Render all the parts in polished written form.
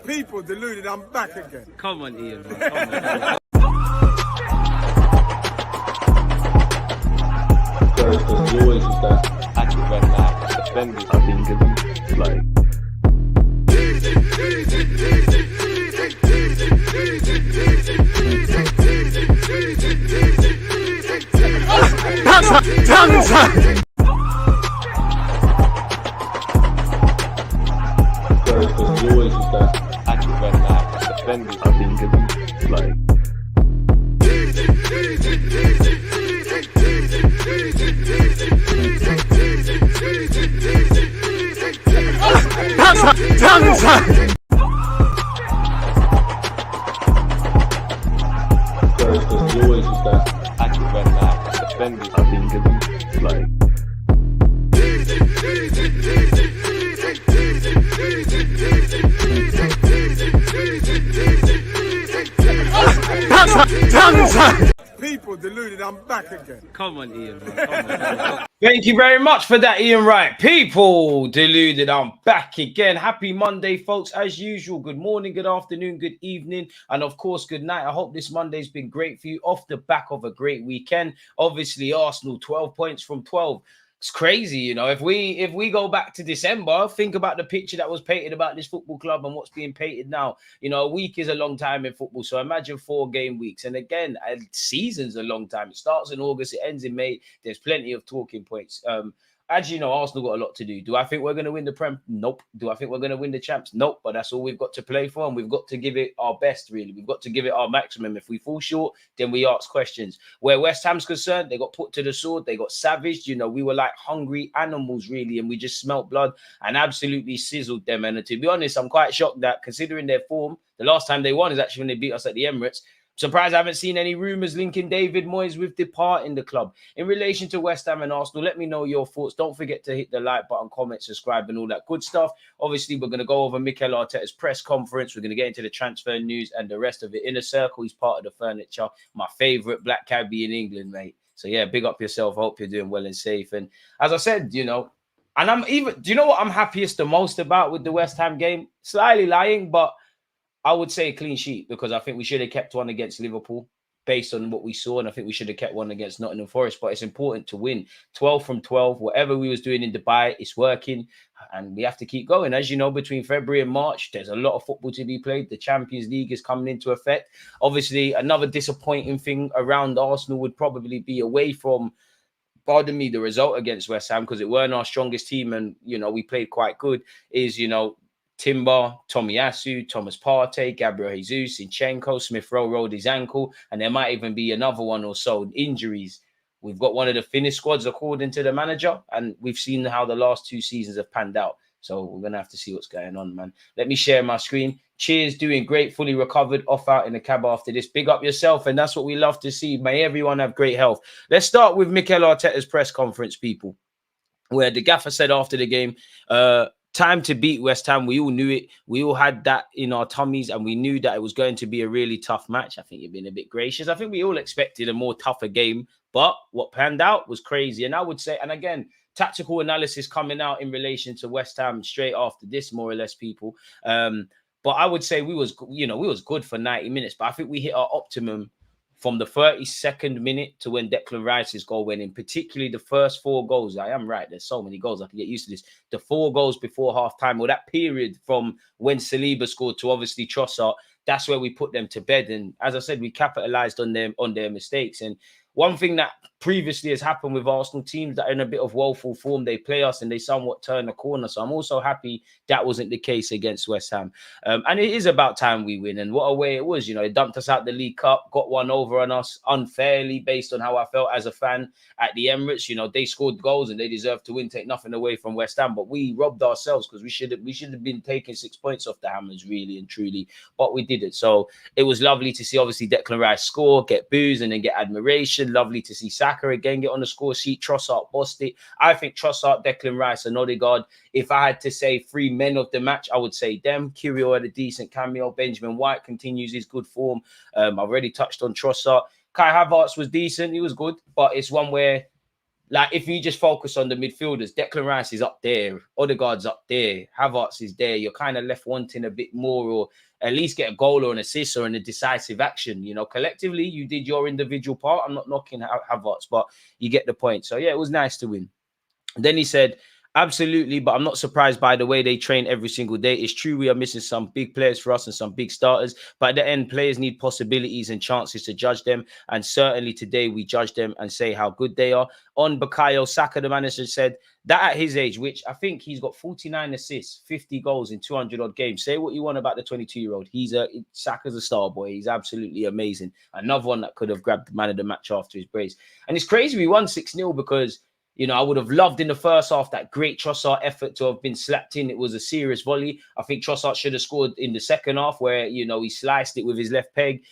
People deluded, I'm back again. Come on, Ian, man. Come on. There's always that active and that defenders have been given, like. There's always that active and that defenders have been given, like. There's always that active and that defenders have been given, like. People deluded, I'm back again. Come on, Ian, man. Come on. Thank you very much for that, Ian Wright. People deluded, I'm back again. Happy Monday, folks. As usual, good morning, good afternoon, good evening, and of course, good night. I hope this Monday's been great for you off the back of a great weekend. Obviously, Arsenal, 12 points from 12. It's crazy, you know. If we go back to December, think about the picture that was painted about this football club and what's being painted now. You know, a week is a long time in football, so imagine 4 game weeks. And again, a season's a long time. It starts in August, it ends in May. There's plenty of talking points. As you know, Arsenal got a lot to do. Do I think we're going to win the Prem? Nope. Do I think we're going to win the Champs? Nope. But that's all we've got to play for, and we've got to give it our best, really. We've got to give it our maximum. If we fall short, then we ask questions. Where West Ham's concerned, they got put to the sword. They got savaged. You know, we were like hungry animals, really, and we just smelt blood and absolutely sizzled them. And to be honest, I'm quite shocked that, considering their form, the last time they won is actually when they beat us at the Emirates. Surprised I haven't seen any rumours linking David Moyes with departing the club. In relation to West Ham and Arsenal, let me know your thoughts. Don't forget to hit the like button, comment, subscribe, and all that good stuff. Obviously, we're going to go over Mikel Arteta's press conference. We're going to get into the transfer news and the rest of it. Inner Circle, he's part of the furniture. My favourite black cabbie in England, mate. So, yeah, big up yourself. I hope you're doing well and safe. And as I said, you know, and I'm even, do you know what I'm happiest the most about with the West Ham game? Slightly lying, but I would say a clean sheet, because I think we should have kept one against Liverpool based on what we saw, and I think we should have kept one against Nottingham Forest. But it's important to win. 12 from 12, whatever we was doing in Dubai, it's working, and we have to keep going. As you know, between February and March, there's a lot of football to be played. The Champions League is coming into effect. Obviously, another disappointing thing around Arsenal would probably be away from, pardon me, the result against West Ham, because it weren't our strongest team, and, you know, we played quite good, is, you know, Timber, Tomiyasu, Thomas Partey, Gabriel Jesus, Zinchenko, Smith Rowe rolled his ankle, and there might even be another one or so. Injuries. We've got one of the finished squads according to the manager, and we've seen how the last 2 seasons have panned out. So we're going to have to see what's going on, man. Let me share my screen. Cheers, doing great, fully recovered, off out in the cab after this. Big up yourself, and that's what we love to see. May everyone have great health. Let's start with Mikel Arteta's press conference, people, where the gaffer said after the game, time to beat West Ham. We all knew it. We all had that in our tummies, and we knew that it was going to be a really tough match. I think you've been a bit gracious. I think we all expected a more tougher game, but what panned out was crazy. And I would say, and again, tactical analysis coming out in relation to West Ham straight after this, more or less, people. But I would say we was good for 90 minutes, but I think we hit our optimum from the 32nd minute to when Declan Rice's goal went in, particularly the first 4 goals. I am right. There's so many goals. I can get used to this. The 4 goals before half-time, or that period from when Saliba scored to obviously Trossard, that's where we put them to bed. And as I said, we capitalized on their mistakes. And one thing that previously has happened with Arsenal, teams that are in a bit of woeful form, they play us and they somewhat turn the corner. So I'm also happy that wasn't the case against West Ham. And it is about time we win. And what a way it was. You know, they dumped us out the League Cup, got one over on us unfairly based on how I felt as a fan at the Emirates. You know, they scored goals and they deserved to win, take nothing away from West Ham. But we robbed ourselves, because we should have been taking 6 points off the Hammers, really and truly. But we didn't. So it was lovely to see, obviously, Declan Rice score, get boos, and then get admiration. Lovely to see Saka Saka again get on the score sheet. Trossard bossed it. I think Trossard, Declan Rice, and Odegaard. If I had to say 3 men of the match, I would say them. Kyrgios had a decent cameo. Benjamin White continues his good form. I've already touched on Trossard. Kai Havertz was decent. He was good, but it's one where, like, if you just focus on the midfielders, Declan Rice is up there, Odegaard's up there, Havertz is there. You're kind of left wanting a bit more, or at least get a goal or an assist or in a decisive action. You know, collectively, you did your individual part. I'm not knocking Havertz, but you get the point. So, yeah, it was nice to win. Then he said, absolutely, but I'm not surprised by the way they train every single day. It's true we are missing some big players for us and some big starters, but at the end, players need possibilities and chances to judge them. And certainly today, we judge them and say how good they are. On Bukayo Saka, the manager said that at his age, which I think he's got 49 assists, 50 goals in 200 odd games. Say what you want about the 22-year-old. Saka's a star boy. He's absolutely amazing. Another one that could have grabbed the man of the match after his brace. And it's crazy we won 6-0 because, you know, I would have loved in the first half that great Trossard effort to have been slapped in. It was a serious volley. I think Trossard should have scored in the second half where, you know, he sliced it with his left peg.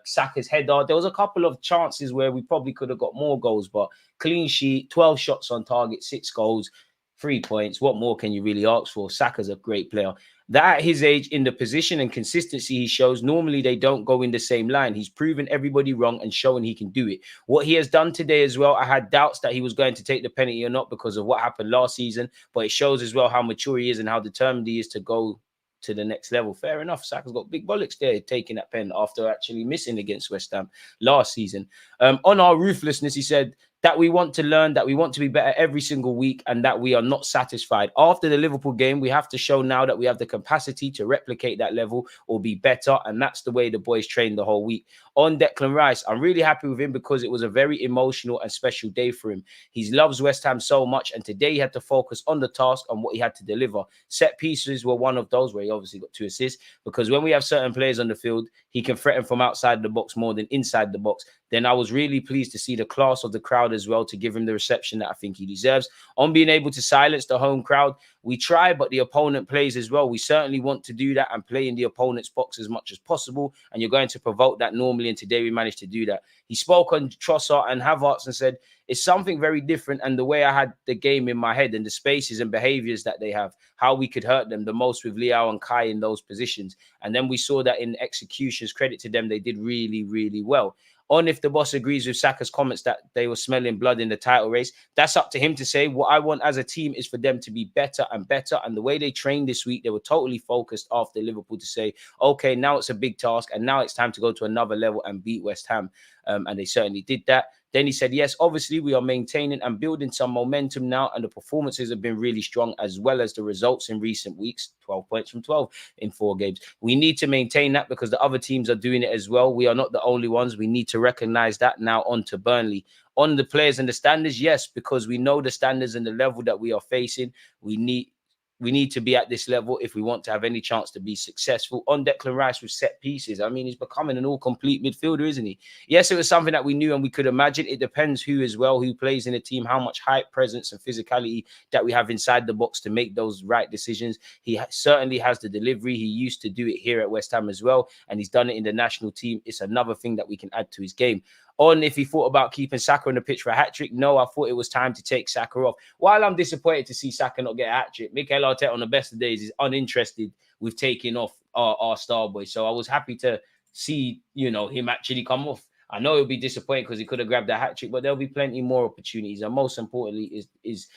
Saka's header. There was a couple of chances where we probably could have got more goals, but clean sheet, 12 shots on target, 6 goals, 3 points. What more can you really ask for? Saka's a great player. That at his age, in the position and consistency he shows, normally they don't go in the same line. He's proven everybody wrong and showing he can do it. What he has done today as well, I had doubts that he was going to take the penalty or not because of what happened last season, but it shows as well how mature he is and how determined he is to go to the next level. Fair enough. Saka's got big bollocks there taking that pen after actually missing against West Ham last season. On our ruthlessness, he said that we want to learn, that we want to be better every single week, and that we are not satisfied. After the Liverpool game, we have to show now that we have the capacity to replicate that level or be better, and that's the way the boys trained the whole week. On Declan Rice, I'm really happy with him because it was a very emotional and special day for him. He loves West Ham so much, and today he had to focus on the task and what he had to deliver. Set pieces were one of those where he obviously got 2 assists, because when we have certain players on the field, he can threaten from outside the box more than inside the box. Then I was really pleased to see the class of the crowd as well to give him the reception that I think he deserves. On being able to silence the home crowd, we try, but the opponent plays as well. We certainly want to do that and play in the opponent's box as much as possible, and you're going to provoke that normally, and today we managed to do that. He spoke on Trossard and Havertz and said, it's something very different, and the way I had the game in my head and the spaces and behaviors that they have, how we could hurt them the most with Leao and Kai in those positions. And then we saw that in executions, credit to them, they did really, really well. On if the boss agrees with Saka's comments that they were smelling blood in the title race, that's up to him to say. What I want as a team is for them to be better and better. And the way they trained this week, they were totally focused after Liverpool to say, okay, now it's a big task and now it's time to go to another level and beat West Ham. And they certainly did that. Then he said, yes, obviously we are maintaining and building some momentum now, and the performances have been really strong, as well as the results in recent weeks. 12 points from 12 in 4 games. We need to maintain that because the other teams are doing it as well. We are not the only ones. We need to recognize that. Now on to Burnley. On the players and the standards, yes, because we know the standards and the level that we are facing. We need to be at this level if we want to have any chance to be successful. On Declan Rice with set pieces, I mean, he's becoming an all-complete midfielder, isn't he? Yes, it was something that we knew and we could imagine. It depends who as well, who plays in a team, how much height, presence and physicality that we have inside the box to make those right decisions. He certainly has the delivery. He used to do it here at West Ham as well, and he's done it in the national team. It's another thing that we can add to his game. On if he thought about keeping Saka on the pitch for a hat-trick, no, I thought it was time to take Saka off. While I'm disappointed to see Saka not get a hat-trick, Mikel Arteta on the best of days is uninterested with taking off our star boy. So I was happy to see, you know, him actually come off. I know he'll be disappointed because he could have grabbed a hat-trick, but there'll be plenty more opportunities. And most importantly is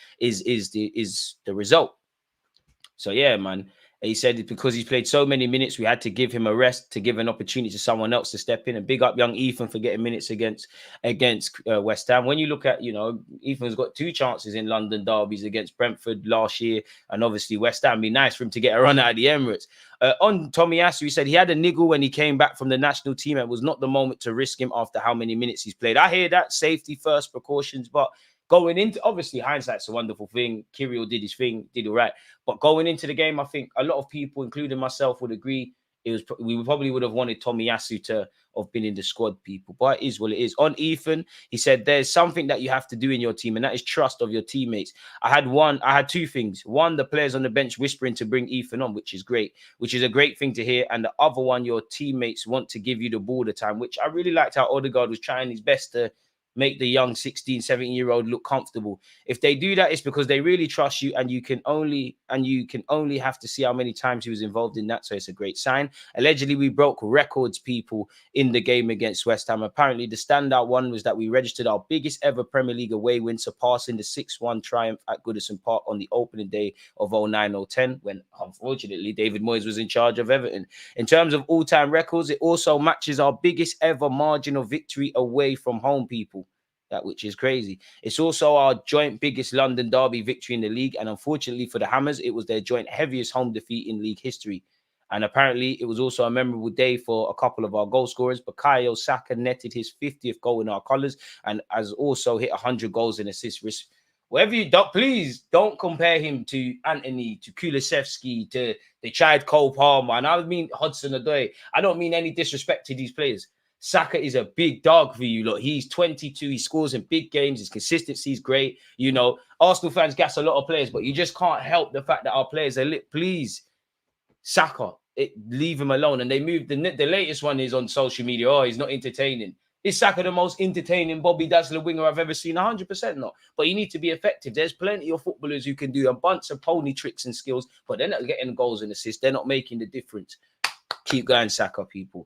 the result. So yeah, man. He said because he's played so many minutes, we had to give him a rest to give an opportunity to someone else to step in. And big up young Ethan for getting minutes against West Ham. When you look at, you know, Ethan's got 2 chances in London derbies against Brentford last year, and obviously West Ham. Be nice for him to get a run out of the Emirates. On Tomiyasu, he said he had a niggle when he came back from the national team. It was not the moment to risk him after how many minutes he's played. I hear that, safety first, precautions, but going into, obviously, hindsight's a wonderful thing. Kyrgios did his thing, did all right. But going into the game, I think a lot of people, including myself, would agree we probably would have wanted Tomiyasu to have been in the squad, people. But it is what it is. On Ethan, he said there's something that you have to do in your team, and that is trust of your teammates. I had 2 things. One, the players on the bench whispering to bring Ethan on, which is great, which is a great thing to hear. And the other one, your teammates want to give you the ball the time, which I really liked how Odegaard was trying his best to make the young 16, 17-year-old look comfortable. If they do that, it's because they really trust you, and you can only have to see how many times he was involved in that. So it's a great sign. Allegedly, we broke records, people, in the game against West Ham. Apparently, the standout one was that we registered our biggest ever Premier League away win, surpassing the 6-1 triumph at Goodison Park on the opening day of 09-010, when unfortunately David Moyes was in charge of Everton. In terms of all-time records, it also matches our biggest ever margin of victory away from home, people. That, which is crazy. It's also our joint biggest London derby victory in the league, and unfortunately for the Hammers, it was their joint heaviest home defeat in league history. And apparently, it was also a memorable day for a couple of our goal scorers. Bukayo Saka netted his 50th goal in our colours and has also hit 100 goals and assists. Whatever you don't, please don't compare him to Anthony, to Kulusevski, to the child Cole Palmer, and I mean Hudson-Odoi. I don't mean any disrespect to these players. Saka is a big dog for you. Look, he's 22. He scores in big games. His consistency is great. You know, Arsenal fans gas a lot of players, but you just can't help the fact that our players are lit. Please, Saka, leave him alone. And they moved. The latest one is on social media. Oh, he's not entertaining. Is Saka the most entertaining Bobby Dazzler winger I've ever seen? 100% not. But you need to be effective. There's plenty of footballers who can do a bunch of pony tricks and skills, but they're not getting goals and assists. They're not making the difference. Keep going, Saka, people.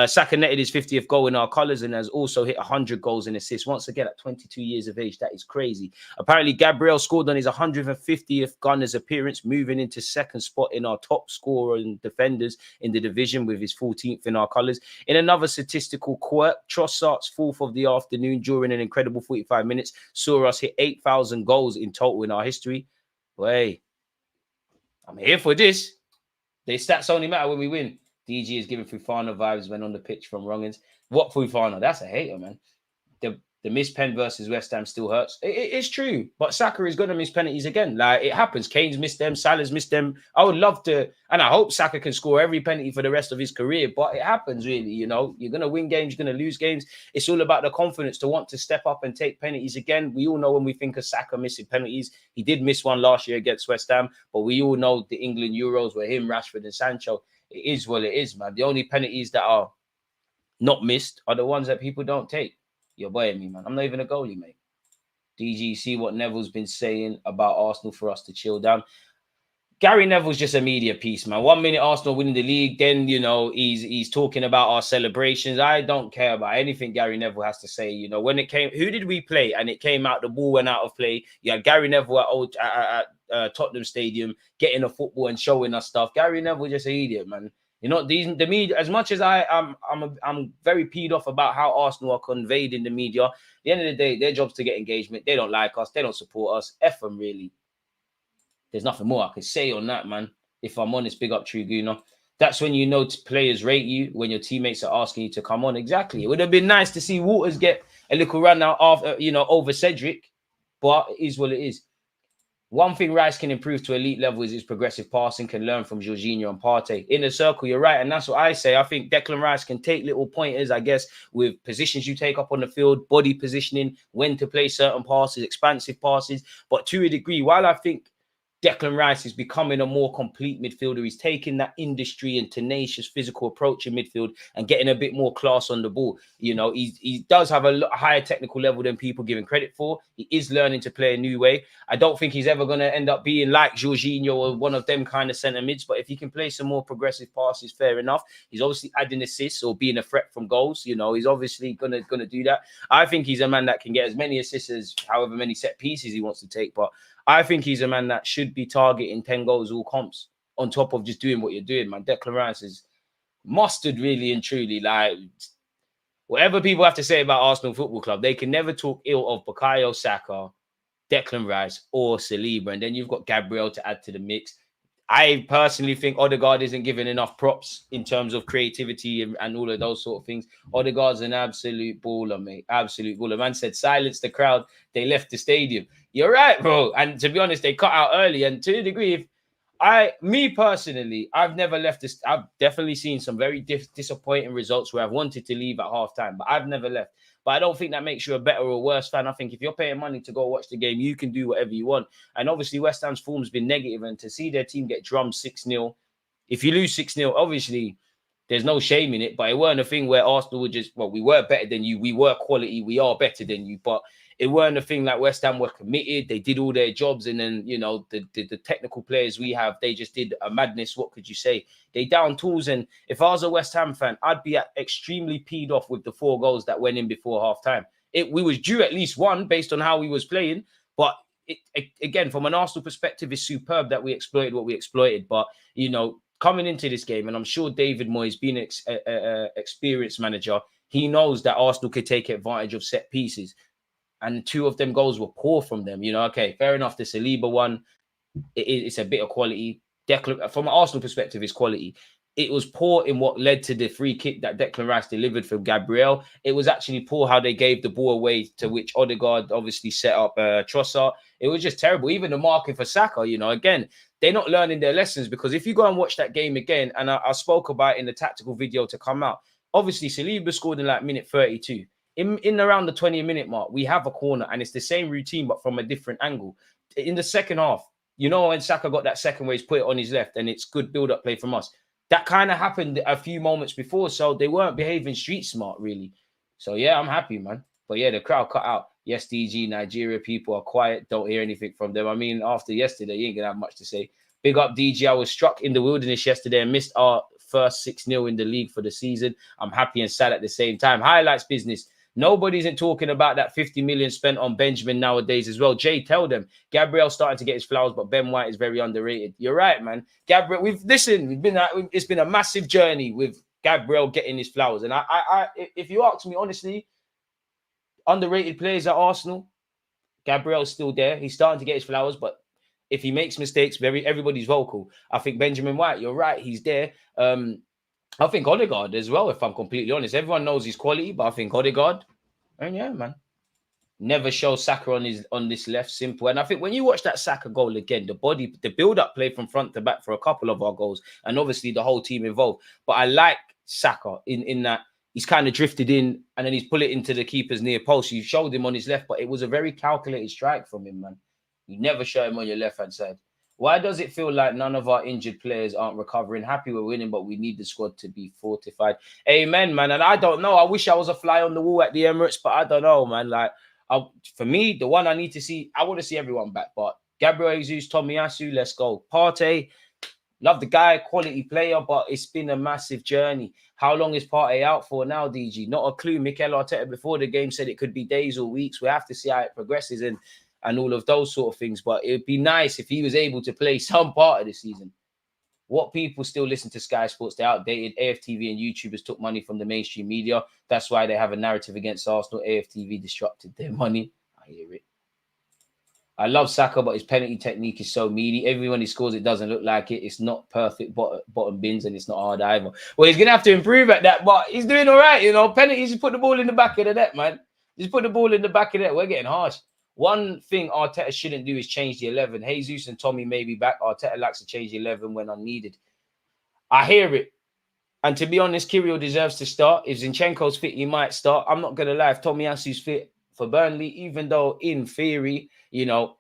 Saka netted his 50th goal in our colours and has also hit 100 goals and assists. Once again, at 22 years of age, that is crazy. Apparently, Gabriel scored on his 150th Gunners appearance, moving into second spot in our top scorer and defenders in the division with his 14th in our colours. In another statistical quirk, Trossard's 4th of the afternoon during an incredible 45 minutes saw us hit 8,000 goals in total in our history. Wait, I'm here for this. The stats only matter when we win. DG is giving Fofana vibes when on the pitch from Wrongins. What Fofana? That's a hater, man. The missed pen versus West Ham still hurts. It's true, but Saka is going to miss penalties again. Like, it happens. Kane's missed them. Salah's missed them. I would love to, and I hope Saka can score every penalty for the rest of his career, but it happens, really. You know, you're going to win games, you're going to lose games. It's all about the confidence to want to step up and take penalties again. We all know when we think of Saka missing penalties, he did miss one last year against West Ham, but we all know the England Euros were him, Rashford and Sancho. It is what it is, man. The only penalties that are not missed are the ones that people don't take. You're boying me, man. I'm not even a goalie, mate. DG, see what Neville's been saying about Arsenal for us to chill down. Gary Neville's just a media piece, man. 1 minute Arsenal winning the league, then, you know, he's talking about our celebrations. I don't care about anything Gary Neville has to say. You know, when it came, who did we play? And it came out, the ball went out of play. You had Gary Neville at Tottenham Stadium getting a football and showing us stuff. Gary Neville just an idiot, man. You know, the media, as much as I'm very peed off about how Arsenal are conveyed in the media, at the end of the day, their job's to get engagement. They don't like us. They don't support us. F them, really. There's nothing more I can say on that, man. If I'm honest, big up True Gooner. That's when you know players rate you, when your teammates are asking you to come on. Exactly. It would have been nice to see Waters get a little run out after, you know, over Cedric, but it is what it is. One thing Rice can improve to elite level is his progressive passing, can learn from Jorginho and Partey. In the circle, you're right, and that's what I say. I think Declan Rice can take little pointers, I guess, with positions you take up on the field, body positioning, when to play certain passes, expansive passes. But to a degree, while I think Declan Rice is becoming a more complete midfielder, he's taking that industry and tenacious physical approach in midfield and getting a bit more class on the ball. You know, he does have a higher technical level than people give him credit for. He is learning to play a new way. I don't think he's ever going to end up being like Jorginho or one of them kind of centre mids, but if he can play some more progressive passes, fair enough. He's obviously adding assists or being a threat from goals. You know, he's obviously going to do that. I think he's a man that can get as many assists as however many set pieces he wants to take, but I think he's a man that should be targeting 10 goals all comps on top of just doing what you're doing, man. Declan Rice is mustard, really and truly. Like, whatever people have to say about Arsenal Football Club, they can never talk ill of Bukayo Saka, Declan Rice, or Saliba. And then you've got Gabriel to add to the mix. I personally think Odegaard isn't given enough props in terms of creativity and all of those sort of things. Odegaard's an absolute baller, mate. Absolute baller. Man said, silence the crowd. They left the stadium. You're right, bro. And to be honest, they cut out early. And to a degree, me personally, I've never left this. I've definitely seen some very disappointing results where I've wanted to leave at halftime, but I've never left. But I don't think that makes you a better or worse fan. I think if you're paying money to go watch the game, you can do whatever you want. And obviously, West Ham's form's been negative, and to see their team get drummed 6-0, if you lose 6-0, obviously, There's no shame in it, but it weren't a thing where Arsenal were just, well, we were better than you. We were quality. We are better than you. But it weren't a thing like West Ham were committed. They did all their jobs. And then, you know, the technical players we have, they just did a madness. What could you say? They down tools. And if I was a West Ham fan, I'd be extremely peed off with the 4 goals that went in before half time. We was due at least one based on how we was playing. But again, from an Arsenal perspective, it's superb that we exploited what we exploited. But, you know, coming into this game, and I'm sure David Moyes, being an experienced manager, he knows that Arsenal could take advantage of set pieces. And 2 of them goals were poor from them. You know, okay, fair enough. The Saliba one, it's a bit of quality. From an Arsenal perspective, it's quality. It was poor in what led to the free kick that Declan Rice delivered from Gabriel. It was actually poor how they gave the ball away, to which Odegaard obviously set up Trossard. It was just terrible. Even the marking for Saka, you know, again, they're not learning their lessons, because if you go and watch that game again, and I spoke about it in the tactical video to come out, obviously Saliba scored in like minute 32. In around the 20-minute mark, we have a corner, and it's the same routine, but from a different angle. In the second half, you know, when Saka got that second where he's put it on his left, and it's good build-up play from us. That kind of happened a few moments before, so they weren't behaving street smart, really. So, yeah, I'm happy, man. But, yeah, the crowd cut out. Yes, DG, Nigeria people are quiet. Don't hear anything from them. I mean, after yesterday, you ain't going to have much to say. Big up, DG. I was struck in the wilderness yesterday and missed our first 6-0 in the league for the season. I'm happy and sad at the same time. Highlights business. Nobody's talking about that 50 million spent on Benjamin nowadays as well. Jay, tell them. Gabriel's starting to get his flowers, but Ben White is very underrated. You're right, man. Gabriel, it's been a massive journey with Gabriel getting his flowers. And if you ask me honestly, underrated players at Arsenal, Gabriel's still there. He's starting to get his flowers, but if he makes mistakes, everybody's vocal. I think Benjamin White, you're right, he's there. I think Odegaard as well, if I'm completely honest. Everyone knows his quality, but I think Odegaard, and yeah, man, never show Saka on this left, simple. And I think when you watch that Saka goal again, the build-up play from front to back for a couple of our goals, and obviously the whole team involved. But I like Saka in that he's kind of drifted in, and then he's put it into the keeper's near post. You showed him on his left, but it was a very calculated strike from him, man. You never show him on your left-hand side. Why does it feel like none of our injured players aren't recovering? Happy we're winning, but we need the squad to be fortified. Amen, man. And I don't know. I wish I was a fly on the wall at the Emirates, but I don't know, man. Like, for me, the one I need to see, I want to see everyone back. But Gabriel Jesus, Tomiyasu, let's go. Partey, love the guy, quality player, but it's been a massive journey. How long is Partey out for now, DG? Not a clue. Mikel Arteta before the game said it could be days or weeks. We have to see how it progresses and all of those sort of things. But it'd be nice if he was able to play some part of the season. What people still listen to Sky Sports? They're outdated. AFTV and YouTubers took money from the mainstream media. That's why they have a narrative against Arsenal. AFTV disrupted their money. I hear it. I love Saka, but his penalty technique is so meaty. Everyone he scores, it doesn't look like it. It's not perfect bottom bins, and it's not hard either. Well, he's going to have to improve at that, but he's doing all right, you know. Penalties, just put the ball in the back of the net, man. Just put the ball in the back of the net. We're getting harsh. One thing Arteta shouldn't do is change the 11. Jesus and Tommy may be back. Arteta likes to change the 11 when unneeded. I hear it. And to be honest, Kirill deserves to start. If Zinchenko's fit, he might start. I'm not going to lie. If Tomiyasu's fit for Burnley, even though in theory, you know,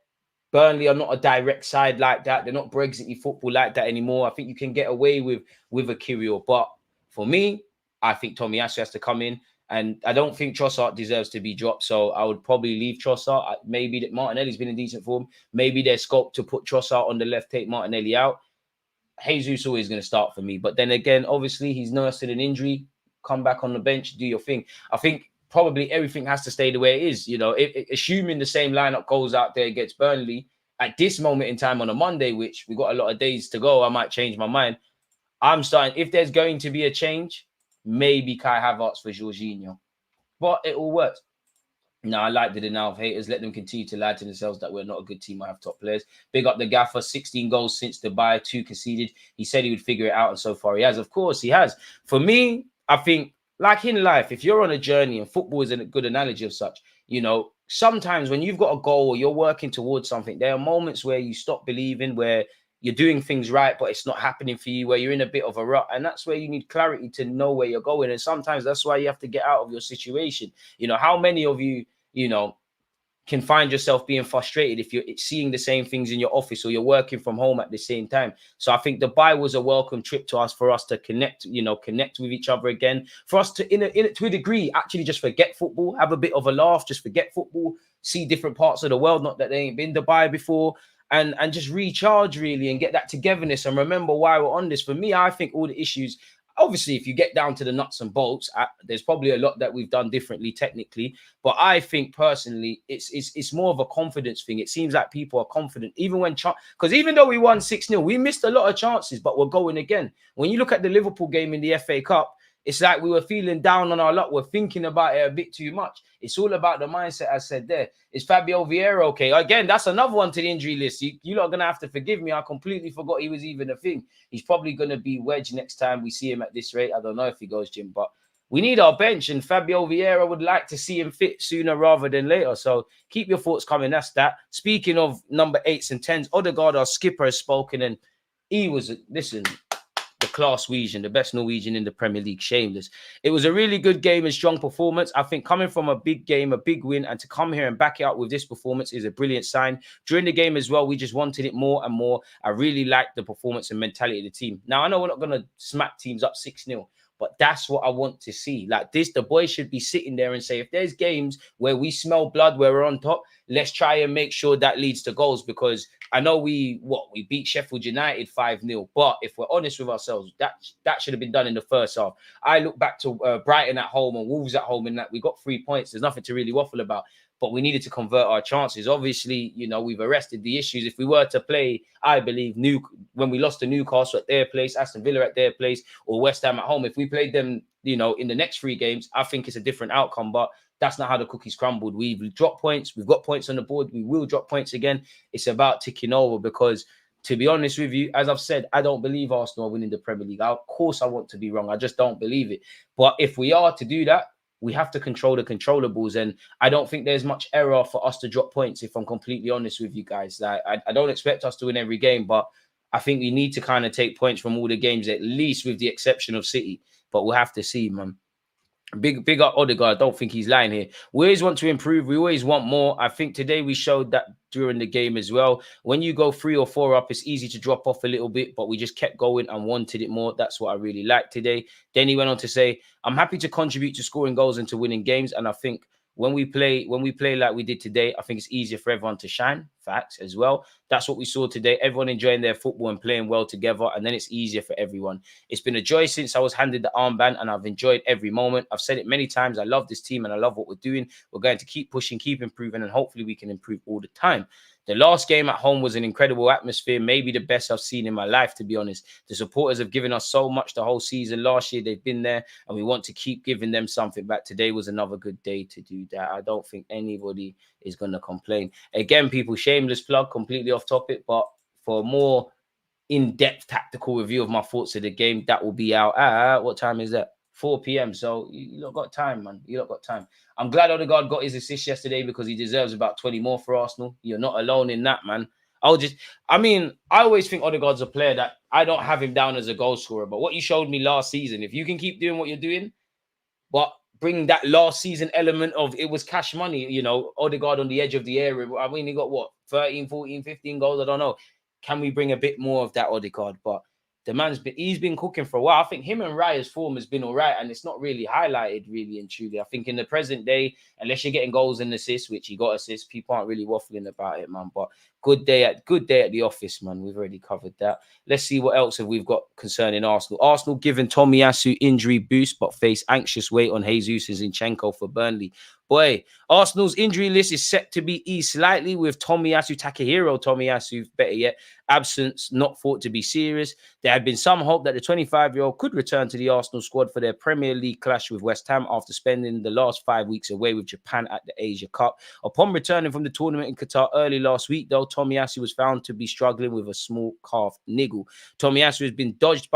Burnley are not a direct side like that. They're not Brexit football like that anymore. I think you can get away with a Kirill. But for me, I think Tomiyasu has to come in. And I don't think Trossard deserves to be dropped. So I would probably leave Trossard. Maybe that Martinelli's been in decent form. Maybe there's scope to put Trossard on the left, take Martinelli out. Jesus always going to start for me. But then again, obviously, he's nursing an injury. Come back on the bench, do your thing. I think probably everything has to stay the way it is. You know, assuming the same lineup goes out there against Burnley at this moment in time on a Monday, which we've got a lot of days to go, I might change my mind. I'm starting, if there's going to be a change, maybe Kai Havertz for Jorginho. But it all works. No, I like the denial of haters. Let them continue to lie to themselves that we're not a good team. I have top players. Big up the gaffer. 16 goals since Dubai, 2 conceded. He said he would figure it out, and so far he has. Of course, he has. For me, I think, like in life, if you're on a journey, and football is a good analogy of such, you know, sometimes when you've got a goal or you're working towards something, there are moments where you stop believing, where you're doing things right, but it's not happening for you, where you're in a bit of a rut. And that's where you need clarity to know where you're going. And sometimes that's why you have to get out of your situation. You know, how many of you, you know, can find yourself being frustrated if you're seeing the same things in your office or you're working from home at the same time. So I think Dubai was a welcome trip to us, for us to connect, connect with each other again, for us to, to a degree, actually just forget football, have a bit of a laugh, just forget football, see different parts of the world, not that they ain't been Dubai before, and just recharge really and get that togetherness and remember why we're on this. For me, I think all the issues, obviously, if you get down to the nuts and bolts, there's probably a lot that we've done differently technically. But I think personally, it's more of a confidence thing. It seems like people are confident, even when because even though we won 6-0, we missed a lot of chances, but we're going again. When you look at the Liverpool game in the FA Cup, it's like we were feeling down on our luck. We're thinking about it a bit too much. It's all about the mindset, as said there. Is Fabio Vieira okay? Again, that's another one to the injury list. You're not going to have to forgive me. I completely forgot he was even a thing. He's probably going to be wedged next time we see him at this rate. I don't know if he goes, Jim, but we need our bench, and Fabio Vieira would like to see him fit sooner rather than later. So keep your thoughts coming. That's that. Speaking of number 8s and 10s, Odegaard, our skipper, has spoken, and he was, listen, the class Norwegian, the best Norwegian in the Premier League, shameless. It was a really good game and strong performance. I think coming from a big game, a big win, and to come here and back it up with this performance is a brilliant sign. During the game as well, we just wanted it more and more. I really liked the performance and mentality of the team. Now, I know we're not going to smack teams up 6-0, but that's what I want to see. Like this, the boys should be sitting there and say, if there's games where we smell blood, where we're on top, let's try and make sure that leads to goals, because I know we beat Sheffield United 5-0, but if we're honest with ourselves, that should have been done in the first half. I look back to Brighton at home and Wolves at home, and that we got 3 points. There's nothing to really waffle about, but we needed to convert our chances. Obviously, we've arrested the issues. If we were to play, I believe, when we lost to Newcastle at their place, Aston Villa at their place, or West Ham at home, if we played them, in the next 3 games, I think it's a different outcome. But that's not how the cookies crumbled. We've dropped points. We've got points on the board. We will drop points again. It's about ticking over, because to be honest with you, as I've said, I don't believe Arsenal are winning the Premier League. Of course, I want to be wrong. I just don't believe it. But if we are to do that, we have to control the controllables. And I don't think there's much error for us to drop points, if I'm completely honest with you guys. Like, I don't expect us to win every game, but I think we need to kind of take points from all the games, at least with the exception of City. But we'll have to see, man. Big up Odegaard. I don't think he's lying here. We always want to improve. We always want more. I think today we showed that during the game as well. When you go 3 or 4 up, it's easy to drop off a little bit, but we just kept going and wanted it more. That's what I really liked today. Then he went on to say, I'm happy to contribute to scoring goals and to winning games. And I think when we play like we did today, I think it's easier for everyone to shine. Facts as well. That's what we saw today. Everyone enjoying their football and playing well together, and then it's easier for everyone. It's been a joy since I was handed the armband, and I've enjoyed every moment. I've said it many times. I love this team and I love what we're doing. We're going to keep pushing, keep improving, and hopefully we can improve all the time. The last game at home was an incredible atmosphere, maybe the best I've seen in my life, to be honest. The supporters have given us so much the whole season. Last year, they've been there, and we want to keep giving them something back. Today was another good day to do that. I don't think anybody is going to complain. Again, people, shameless plug, completely off topic, but for a more in-depth tactical review of my thoughts of the game, that will be out at, what time is that? 4 p.m. So you lot got time, man. You lot got time. I'm glad Odegaard got his assist yesterday, because he deserves about 20 more for Arsenal. You're not alone in that, man. I always think Odegaard's a player that I don't have him down as a goal scorer. But what you showed me last season, if you can keep doing what you're doing, but bring that last season element of it was cash money, Odegaard on the edge of the area. I mean, he got what, 13, 14, 15 goals? I don't know. Can we bring a bit more of that Odegaard? But he's been cooking for a while. I think him and Raya's form has been all right, and it's not really highlighted really and truly. I think in the present day, unless you're getting goals and assists, which he got assists, people aren't really waffling about it, man. But good day at the office, man. We've already covered that. Let's see what else have we've got concerning Arsenal. Arsenal given Tomiyasu injury boost, but face anxious wait on Jesus and Zinchenko for Burnley. Boy, Arsenal's injury list is set to be eased slightly, with Takahiro Tomiyasu, better yet, absence not thought to be serious. There had been some hope that the 25-year-old could return to the Arsenal squad for their Premier League clash with West Ham after spending the last 5 weeks away with Japan at the Asia Cup. Upon returning from the tournament in Qatar early last week, though, Tomiyasu was found to be struggling with a small calf niggle. Tomiyasu has been dodged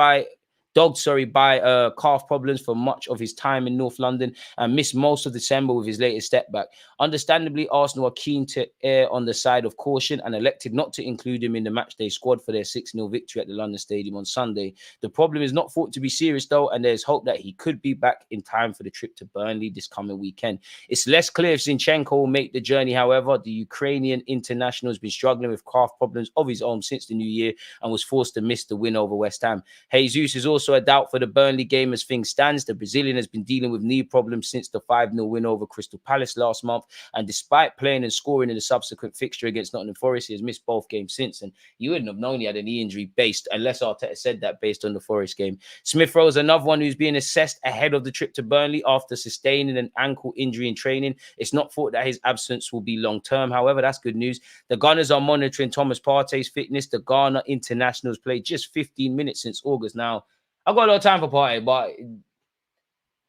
by calf problems for much of his time in North London and missed most of December with his latest step back. Understandably, Arsenal are keen to err on the side of caution and elected not to include him in the matchday squad for their 6-0 victory at the London Stadium on Sunday. The problem is not thought to be serious though, and there's hope that he could be back in time for the trip to Burnley this coming weekend. It's less clear if Zinchenko will make the journey. However, the Ukrainian international has been struggling with calf problems of his own since the new year and was forced to miss the win over West Ham. Jesus is also a doubt for the Burnley game as things stands. The Brazilian has been dealing with knee problems since the 5-0 win over Crystal Palace last month, and despite playing and scoring in the subsequent fixture against Nottingham Forest, he has missed both games since, and you wouldn't have known he had a knee injury unless Arteta said that based on the Forest game. Smith Rowe is another one who's being assessed ahead of the trip to Burnley after sustaining an ankle injury in training. It's not thought that his absence will be long-term. However, that's good news. The Gunners are monitoring Thomas Partey's fitness. The Ghana international has played just 15 minutes since August. Now, I've got a lot of time for Partey, but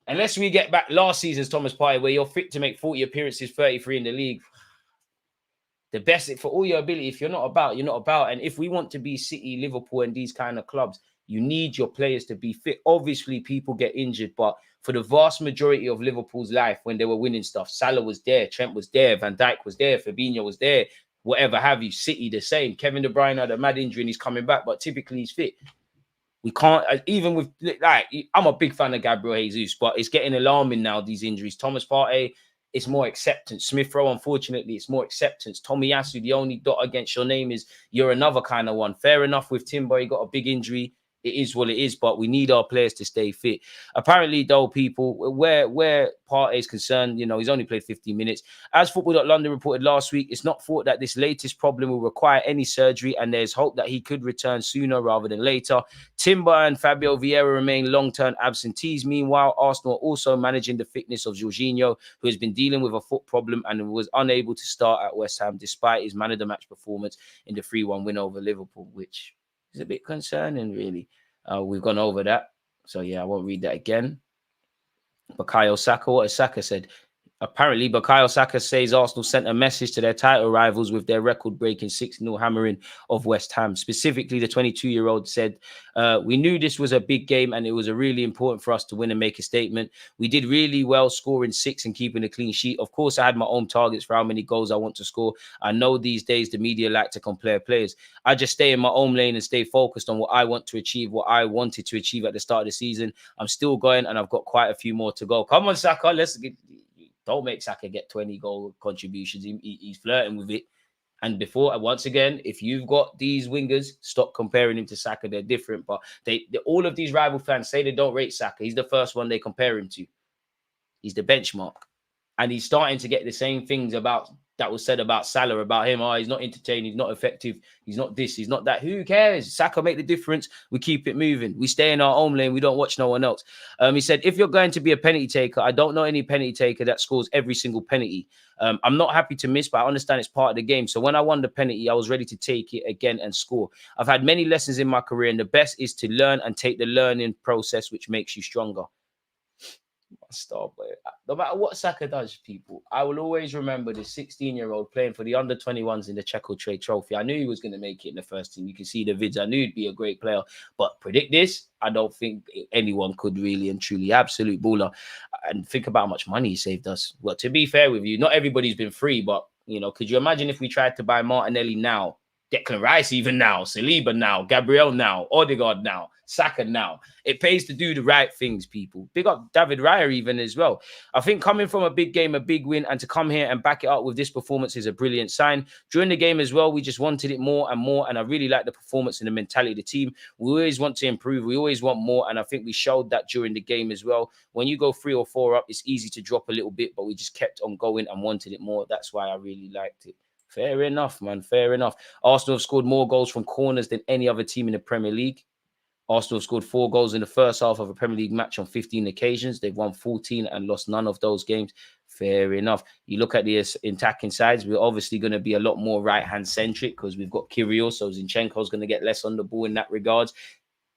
unless we get back last season's Thomas Partey, where you're fit to make 40 appearances, 33 in the league, the best for all your ability, if you're not about, you're not about. And if we want to be City, Liverpool, and these kind of clubs, you need your players to be fit. Obviously, people get injured, but for the vast majority of Liverpool's life, when they were winning stuff, Salah was there, Trent was there, Van Dijk was there, Fabinho was there, whatever have you. City the same. Kevin De Bruyne had a mad injury and he's coming back, but typically he's fit. We can't, even with, like, I'm a big fan of Gabriel Jesus, but it's getting alarming now, these injuries. Thomas Partey, it's more acceptance. Smith Rowe, unfortunately, it's more acceptance. Tomiyasu, the only dot against your name is you're another kind of one. Fair enough with Timber, he got a big injury. It is what it is, but we need our players to stay fit. Apparently, though, people, where Partey is concerned, you know, he's only played 15 minutes. As Football.London reported last week, it's not thought that this latest problem will require any surgery, and there's hope that he could return sooner rather than later. Timber and Fabio Vieira remain long-term absentees. Meanwhile, Arsenal are also managing the fitness of Jorginho, who has been dealing with a foot problem and was unable to start at West Ham despite his man-of-the-match performance in the 3-1 win over Liverpool, which is a bit concerning, really. We've gone over that. So, yeah, I won't read that again. Bukayo Saka, what has Saka said? Apparently, Bukayo Saka says Arsenal sent a message to their title rivals with their record-breaking 6-0 hammering of West Ham. Specifically, the 22-year-old said, we knew this was a big game and it was really important for us to win and make a statement. We did really well scoring 6 and keeping a clean sheet. Of course, I had my own targets for how many goals I want to score. I know these days the media like to compare players. I just stay in my own lane and stay focused on what I want to achieve, what I wanted to achieve at the start of the season. I'm still going and I've got quite a few more to go. Come on, Saka, let's get... Don't make Saka get 20 goal contributions. He's flirting with it. And before, once again, if you've got these wingers, stop comparing him to Saka. They're different. But all of these rival fans say they don't rate Saka. He's the first one they compare him to. He's the benchmark. And he's starting to get the same things that was said about Salah, about him. Oh, he's not entertaining, he's not effective, he's not this, he's not that. Who cares? Saka make the difference. We keep it moving. We stay in our own lane. We don't watch no one else. He said, if you're going to be a penalty taker, I don't know any penalty taker that scores every single penalty. I'm not happy to miss, but I understand it's part of the game. So when I won the penalty, I was ready to take it again and score. I've had many lessons in my career, and the best is to learn and take the learning process, which makes you stronger. Star player. No matter what Saka does, people, I will always remember the 16-year-old playing for the under-21s in the Checo Trade Trophy. I knew he was going to make it in the first team. You can see the vids. I knew he'd be a great player. But predict this, I don't think anyone could really and truly. Absolute baller. And think about how much money he saved us. Well, to be fair with you, not everybody's been free, but, you know, could you imagine if we tried to buy Martinelli now, Declan Rice even now, Saliba now, Gabriel now, Odegaard now, Saka now? It pays to do the right things, people. Big up David Raya even as well. I think coming from a big game, a big win, and to come here and back it up with this performance is a brilliant sign. During the game as well, we just wanted it more and more, and I really like the performance and the mentality of the team. We always want to improve. We always want more, and I think we showed that during the game as well. When you go 3 or 4 up, it's easy to drop a little bit, but we just kept on going and wanted it more. That's why I really liked it. Fair enough, man. Fair enough. Arsenal have scored more goals from corners than any other team in the Premier League. Arsenal have scored 4 goals in the first half of a Premier League match on 15 occasions. They've won 14 and lost none of those games. Fair enough. You look at the attacking sides, we're obviously going to be a lot more right-hand centric because we've got Kyrgios, so Zinchenko's going to get less on the ball in that regards.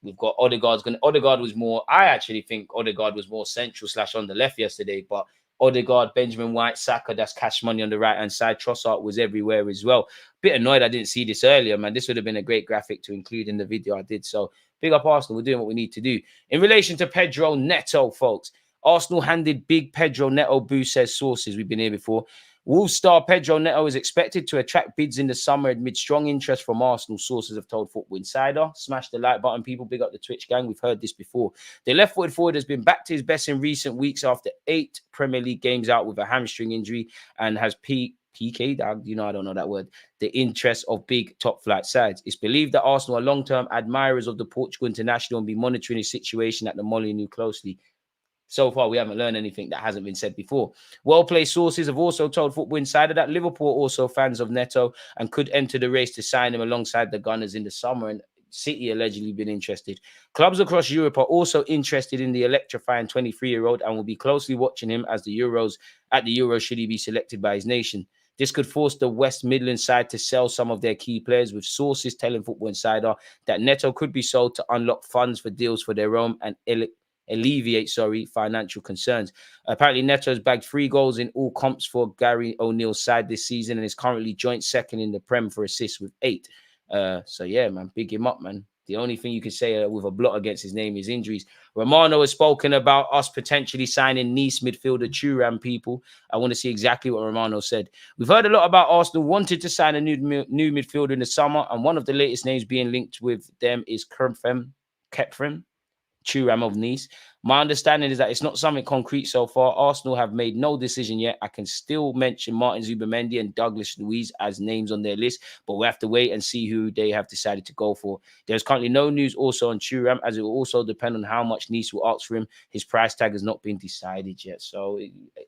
We've got Odegaard was more, I actually think Odegaard was more central / on the left yesterday, but Odegaard, Benjamin White, Saka, that's cash money on the right-hand side. Trossard was everywhere as well. Bit annoyed I didn't see this earlier, man. This would have been a great graphic to include in the video I did. So, big up Arsenal. We're doing what we need to do. In relation to Pedro Neto, folks, Arsenal handed big Pedro Neto boost, says sources. We've been here before. Wolves star Pedro Neto is expected to attract bids in the summer amid strong interest from Arsenal, sources have told Football Insider. Smash the like button, people. Big up the Twitch gang. We've heard this before. The left-footed forward has been back to his best in recent weeks after 8 Premier League games out with a hamstring injury and has PK, I don't know that word, the interest of big top-flight sides. It's believed that Arsenal are long-term admirers of the Portugal international and be monitoring his situation at the Molineux closely. So far, we haven't learned anything that hasn't been said before. Well-placed sources have also told Football Insider that Liverpool are also fans of Neto and could enter the race to sign him alongside the Gunners in the summer, and City allegedly been interested. Clubs across Europe are also interested in the electrifying 23-year-old and will be closely watching him at the Euros should he be selected by his nation. This could force the West Midlands side to sell some of their key players, with sources telling Football Insider that Neto could be sold to unlock funds for deals for their own and alleviate financial concerns. Apparently, Neto has bagged 3 goals in all comps for Gary O'Neill's side this season and is currently joint second in the Prem for assists with 8. So yeah, man, big him up, man. The only thing you could say with a blot against his name is injuries. Romano has spoken about us potentially signing Nice midfielder Thuram, people. I want to see exactly what Romano said. We've heard a lot about Arsenal wanted to sign a new midfielder in the summer, and one of the latest names being linked with them is Kepfem Thuram of Nice. My understanding is that it's not something concrete so far. Arsenal have made no decision yet. I can still mention Martin Zubimendi and Douglas Luiz as names on their list, but we'll have to wait and see who they have decided to go for. There's currently no news also on Thuram, as it will also depend on how much Nice will ask for him. His price tag has not been decided yet. So,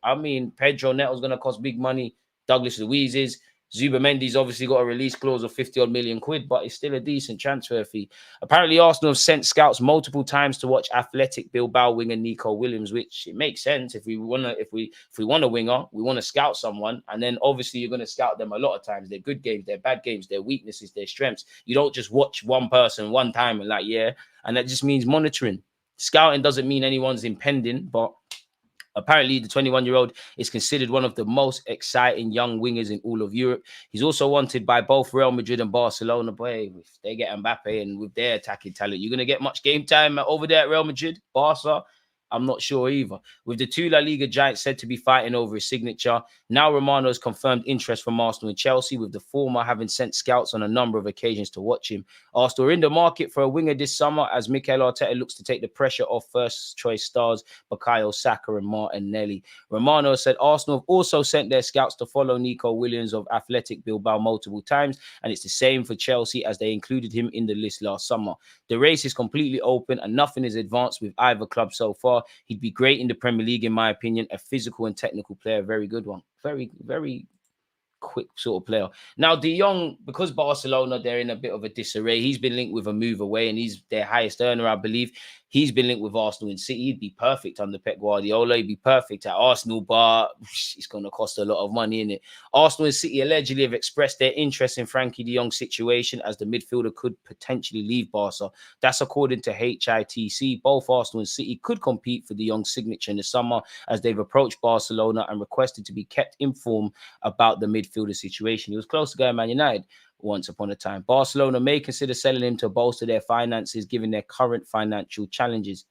I mean, Pedro Neto's going to cost big money. Douglas Luiz is. Zubamendi's obviously got a release clause of 50-odd million quid, but it's still a decent transfer fee. Apparently, Arsenal have sent scouts multiple times to watch Athletic Bilbao winger Nico Williams, which it makes sense. If we want a winger, we want to scout someone, and then obviously you're going to scout them a lot of times. They're good games, they're bad games, their weaknesses, their strengths. You don't just watch one person one time and and that just means monitoring. Scouting doesn't mean anyone's impending, but apparently, the 21-year-old is considered one of the most exciting young wingers in all of Europe. He's also wanted by both Real Madrid and Barcelona. Boy, if they get Mbappe and with their attacking talent, you're going to get much game time over there at Real Madrid, Barca? I'm not sure either. With the 2 La Liga giants said to be fighting over his signature, now Romano has confirmed interest from Arsenal and Chelsea, with the former having sent scouts on a number of occasions to watch him. Arsenal are in the market for a winger this summer as Mikel Arteta looks to take the pressure off first-choice stars Bukayo Saka and Martinelli. Romano said Arsenal have also sent their scouts to follow Nico Williams of Athletic Bilbao multiple times, and it's the same for Chelsea as they included him in the list last summer. The race is completely open and nothing is advanced with either club so far. He'd be great in the Premier League, in my opinion. A physical and technical player. Very good one. Very, very quick sort of player. Now, De Jong, because Barcelona, they're in a bit of a disarray. He's been linked with a move away and he's their highest earner, I believe. He's been linked with Arsenal and City. He'd be perfect under Pep Guardiola. He'd be perfect at Arsenal, but it's going to cost a lot of money, innit? Arsenal and City allegedly have expressed their interest in Frankie de Jong's situation as the midfielder could potentially leave Barca. That's according to HITC. Both Arsenal and City could compete for de Jong's signature in the summer as they've approached Barcelona and requested to be kept informed about the midfielder situation. He was close to going Man United once upon a time. Barcelona may consider selling him to bolster their finances given their current financial challenges.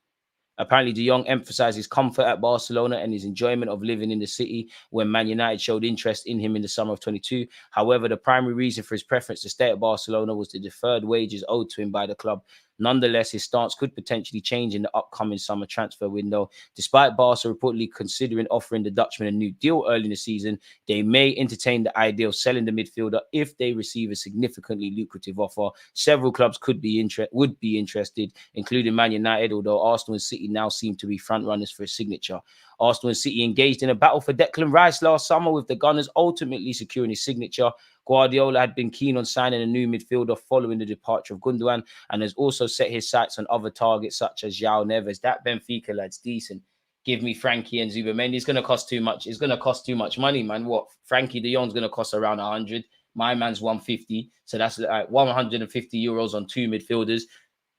Apparently, De Jong emphasized his comfort at Barcelona and his enjoyment of living in the city when Man United showed interest in him in the summer of 22. However, the primary reason for his preference to stay at Barcelona was the deferred wages owed to him by the club. Nonetheless, his stance could potentially change in the upcoming summer transfer window. Despite Barca reportedly considering offering the Dutchman a new deal early in the season, they may entertain the idea of selling the midfielder if they receive a significantly lucrative offer. Several clubs would be interested, including Man United, although Arsenal and City now seem to be front runners for a signature. Arsenal and City engaged in a battle for Declan Rice last summer, with the Gunners ultimately securing his signature. Guardiola had been keen on signing a new midfielder following the departure of Gundogan and has also set his sights on other targets such as João Neves. That Benfica lad's decent. Give me Frankie and Zubamendi. It's going to cost too much. It's going to cost too much money, man. What? Frankie de Jong's going to cost around 100. My man's 150. So that's like 150 euros on 2 midfielders.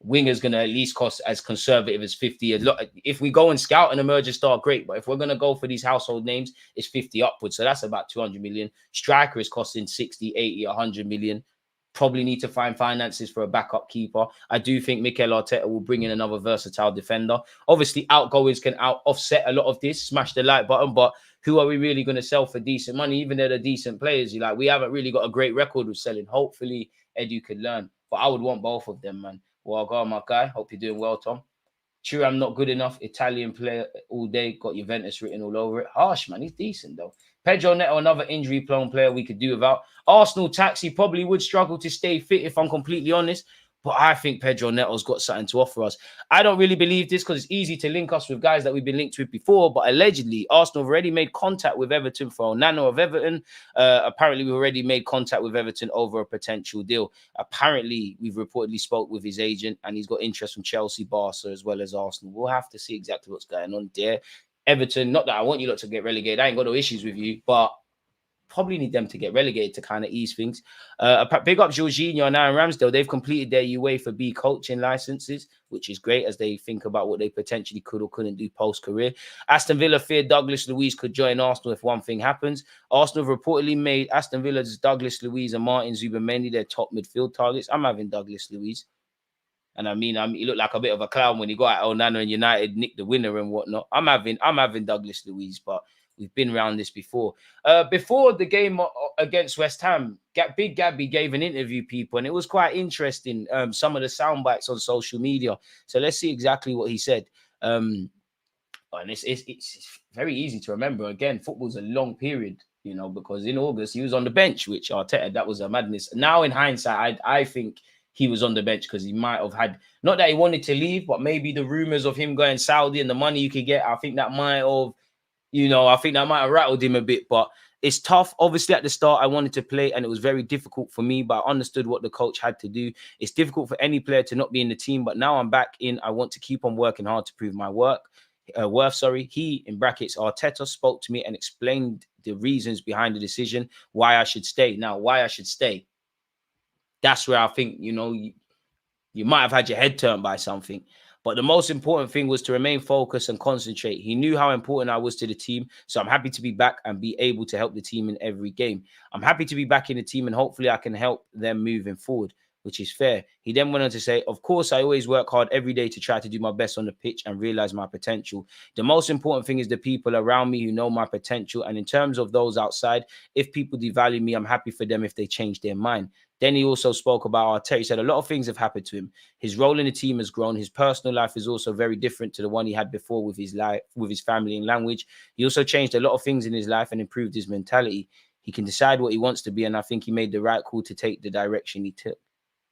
Winger's going to at least cost as conservative as 50. If we go and scout an emerging star, great. But if we're going to go for these household names, it's 50 upwards. So that's about 200 million. Striker is costing 60, 80, 100 million. probably need to find finances for a backup keeper. I do think Mikel Arteta will bring in another versatile defender. Obviously, outgoings can offset a lot of this, smash the like button, but who are we really going to sell for decent money? Even though they're decent players, we haven't really got a great record with selling. Hopefully, Edu could learn. But I would want both of them, man. Well, go on, my guy. Hope you're doing well, Tom. True, I'm not good enough. Italian player all day. Got Juventus written all over it. Harsh, man. He's decent, though. Pedro Neto, another injury-prone player we could do without. Arsenal taxi probably would struggle to stay fit, if I'm completely honest. But I think Pedro Neto's got something to offer us. I don't really believe this because it's easy to link us with guys that we've been linked with before. But allegedly, Arsenal have already made contact with Everton for Onana of Everton. Apparently, we've already made contact with Everton over a potential deal. Apparently, we've reportedly spoke with his agent and he's got interest from Chelsea, Barca, as well as Arsenal. We'll have to see exactly what's going on there. Everton, not that I want you lot to get relegated. I ain't got no issues with you, but probably need them to get relegated to kind of ease things. Big up Jorginho and Aaron Ramsdale. They've completed their UEFA B coaching licenses, which is great as they think about what they potentially could or couldn't do post-career. Aston Villa fear Douglas Luiz could join Arsenal if one thing happens. Arsenal have reportedly made Aston Villa's Douglas Luiz and Martin Zubimendi their top midfield targets. I'm having Douglas Luiz. And I mean, he looked like a bit of a clown when he got at Onana and United nicked the winner and whatnot. I'm having Douglas Luiz, but we've been around this before. Before the game against West Ham, Big Gabby gave an interview, people, and it was quite interesting. Some of the sound bites on social media. So let's see exactly what he said. And it's very easy to remember. Again, football's a long period, because in August he was on the bench, which Arteta, that was a madness. Now in hindsight, I think he was on the bench because he might have had, not that he wanted to leave, but maybe the rumors of him going Saudi and the money you could get, I think that might have, rattled him a bit. But it's tough. Obviously, at the start, I wanted to play and it was very difficult for me, but I understood what the coach had to do. It's difficult for any player to not be in the team, but now I'm back in. I want to keep on working hard to prove my worth. He, in brackets, Arteta, spoke to me and explained the reasons behind the decision, why I should stay. Now, why I should stay, that's where I think, you might have had your head turned by something. But the most important thing was to remain focused and concentrate. He knew how important I was to the team. So I'm happy to be back and be able to help the team in every game. I'm happy to be back in the team and hopefully I can help them moving forward, which is fair. He then went on to say, of course, I always work hard every day to try to do my best on the pitch and realize my potential. The most important thing is the people around me who know my potential. And in terms of those outside, if people devalue me, I'm happy for them if they change their mind. Then he also spoke about Arteta. He said a lot of things have happened to him. His role in the team has grown. His personal life is also very different to the one he had before with his life, with his family and language. He also changed a lot of things in his life and improved his mentality. He can decide what he wants to be, and I think he made the right call to take the direction he took.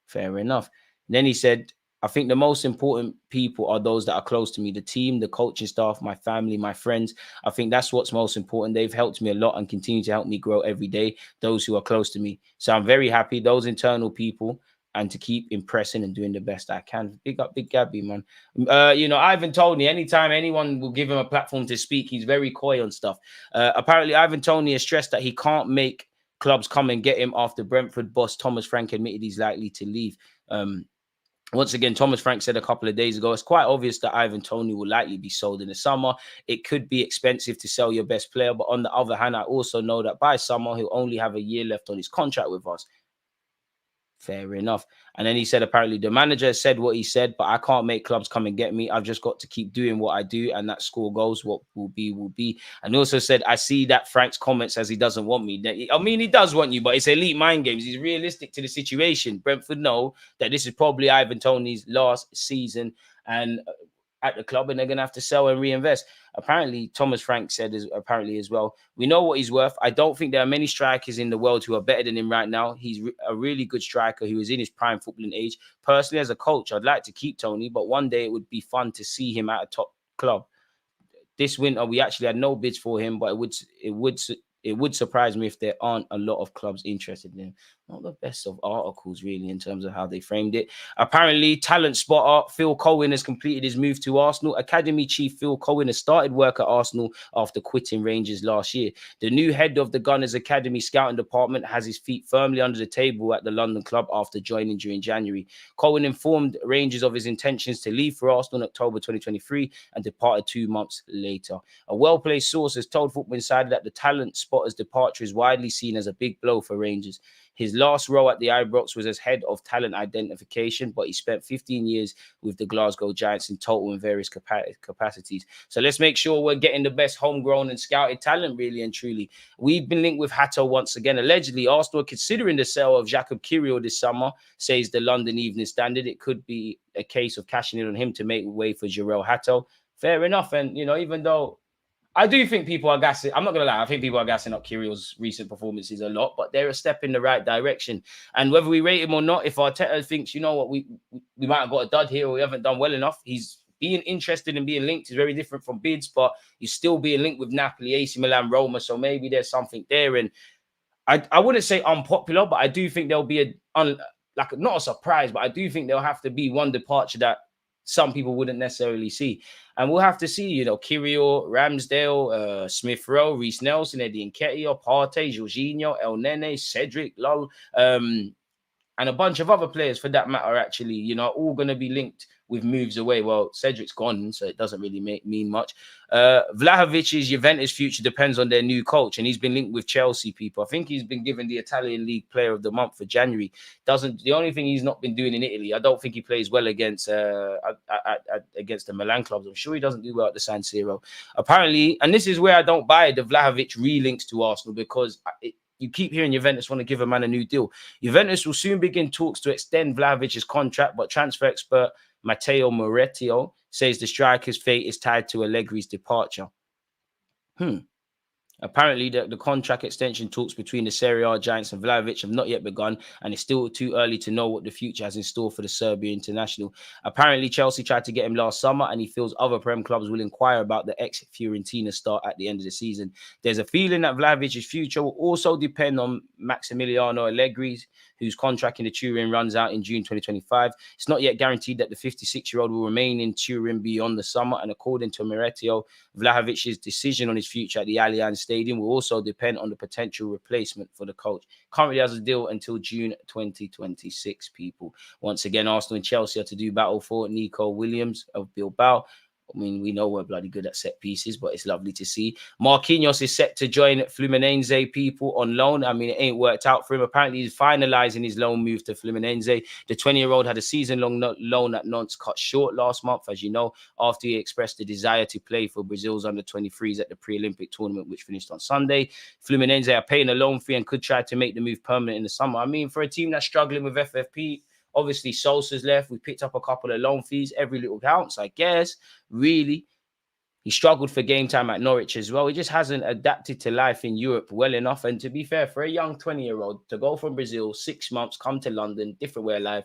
Fair enough. And then he said, I think the most important people are those that are close to me, the team, the coaching staff, my family, my friends. I think that's what's most important. They've helped me a lot and continue to help me grow every day, those who are close to me. So I'm very happy, those internal people, and to keep impressing and doing the best I can. Big up, Big Gabby, man. Ivan Toney, anytime anyone will give him a platform to speak, he's very coy on stuff. Apparently, Ivan Toney has stressed that he can't make clubs come and get him after Brentford boss Thomas Frank admitted he's likely to leave. Once again, Thomas Frank said a couple of days ago, it's quite obvious that Ivan Toney will likely be sold in the summer. It could be expensive to sell your best player. But on the other hand, I also know that by summer, he'll only have a year left on his contract with us. Fair enough. And then he said, apparently, the manager said what he said, but I can't make clubs come and get me. I've just got to keep doing what I do, and that score goes. What will be, will be. And he also said, I see that Frank's comments as he doesn't want me. I mean, he does want you, but it's elite mind games. He's realistic to the situation. Brentford know that this is probably Ivan Toney's last season and at the club, and they're going to have to sell and reinvest. Apparently, Thomas Frank said as well, we know what he's worth. I don't think there are many strikers in the world who are better than him right now. He's a really good striker who is in his prime footballing age. Personally, as a coach, I'd like to keep Toney, but one day it would be fun to see him at a top club. This winter, we actually had no bids for him, but it would surprise me if there aren't a lot of clubs interested in him. Not the best of articles, really, in terms of how they framed it. Apparently, talent spotter Phil Cohen has completed his move to Arsenal. Academy chief Phil Cohen has started work at Arsenal after quitting Rangers last year. The new head of the Gunners Academy scouting department has his feet firmly under the table at the London club after joining during January. Cohen informed Rangers of his intentions to leave for Arsenal in October 2023 and departed 2 months later. A well-placed source has told Football Insider that the talent spotter Potter's departure is widely seen as a big blow for Rangers. His last role at the Ibrox was as head of talent identification, but he spent 15 years with the Glasgow Giants in total in various capacities. So let's make sure we're getting the best homegrown and scouted talent, really and truly. We've been linked with Hato once again. Allegedly, Arsenal are considering the sale of Jakub Kiwior this summer, says the London Evening Standard. It could be a case of cashing in on him to make way for Jarell Hato. Fair enough. And, you know, even though I do think people are gassing, I'm not going to lie, I think people are gassing up Kyrill's recent performances a lot, but they're a step in the right direction. And whether we rate him or not, if Arteta thinks, you know what, we might have got a dud here or we haven't done well enough, he's being interested and being linked is very different from bids, but he's still being linked with Napoli, AC Milan, Roma, so maybe there's something there. And I wouldn't say unpopular, but I do think there'll be not a surprise, but I do think there'll have to be one departure that some people wouldn't necessarily see. And we'll have to see, you know, Kiwior, Ramsdale, Smith Rowe, Reece Nelson, Eddie Nketiah, Partey, Jorginho, El Nene, Cedric, Lull, and a bunch of other players for that matter, actually, you know, all going to be linked with moves away. Well, Cedric's gone, so it doesn't really mean much. Vlahovic's Juventus future depends on their new coach, and he's been linked with Chelsea people. I think he's been given the Italian League Player of the Month for January. The only thing he's not been doing in Italy, I don't think he plays well against against the Milan clubs. I'm sure he doesn't do well at the San Siro. Apparently, and this is where I don't buy the Vlahovic relinks to Arsenal, because you keep hearing Juventus want to give a man a new deal. Juventus will soon begin talks to extend Vlahovic's contract, but transfer expert Matteo Moretti says the striker's fate is tied to Allegri's departure. Apparently, the contract extension talks between the Serie A giants and Vlahovic have not yet begun, and it's still too early to know what the future has in store for the Serbian international. Apparently, Chelsea tried to get him last summer, and he feels other Prem clubs will inquire about the ex-Fiorentina start at the end of the season. There's a feeling that Vlahovic's future will also depend on Maximiliano Allegri's, whose contract in the Turin runs out in June 2025. It's not yet guaranteed that the 56-year-old will remain in Turin beyond the summer, and according to Moretti, Vlahovic's decision on his future at the Allianz Stadium will also depend on the potential replacement for the coach. Currently has a deal until June 2026, people. Once again, Arsenal and Chelsea are to do battle for Nico Williams of Bilbao. I mean, we know we're bloody good at set pieces, but it's lovely to see. Marquinhos is set to join Fluminense, people, on loan. I mean, it ain't worked out for him. Apparently, he's finalising his loan move to Fluminense. The 20-year-old had a season-long loan at Nantes cut short last month, as you know, after he expressed the desire to play for Brazil's under-23s at the pre-Olympic tournament, which finished on Sunday. Fluminense are paying a loan fee and could try to make the move permanent in the summer. I mean, for a team that's struggling with FFP, obviously, Sosa's left. We picked up a couple of loan fees. Every little counts, I guess. Really, he struggled for game time at Norwich as well. He just hasn't adapted to life in Europe well enough. And to be fair, for a young 20-year-old to go from Brazil, 6 months, come to London, different way of life,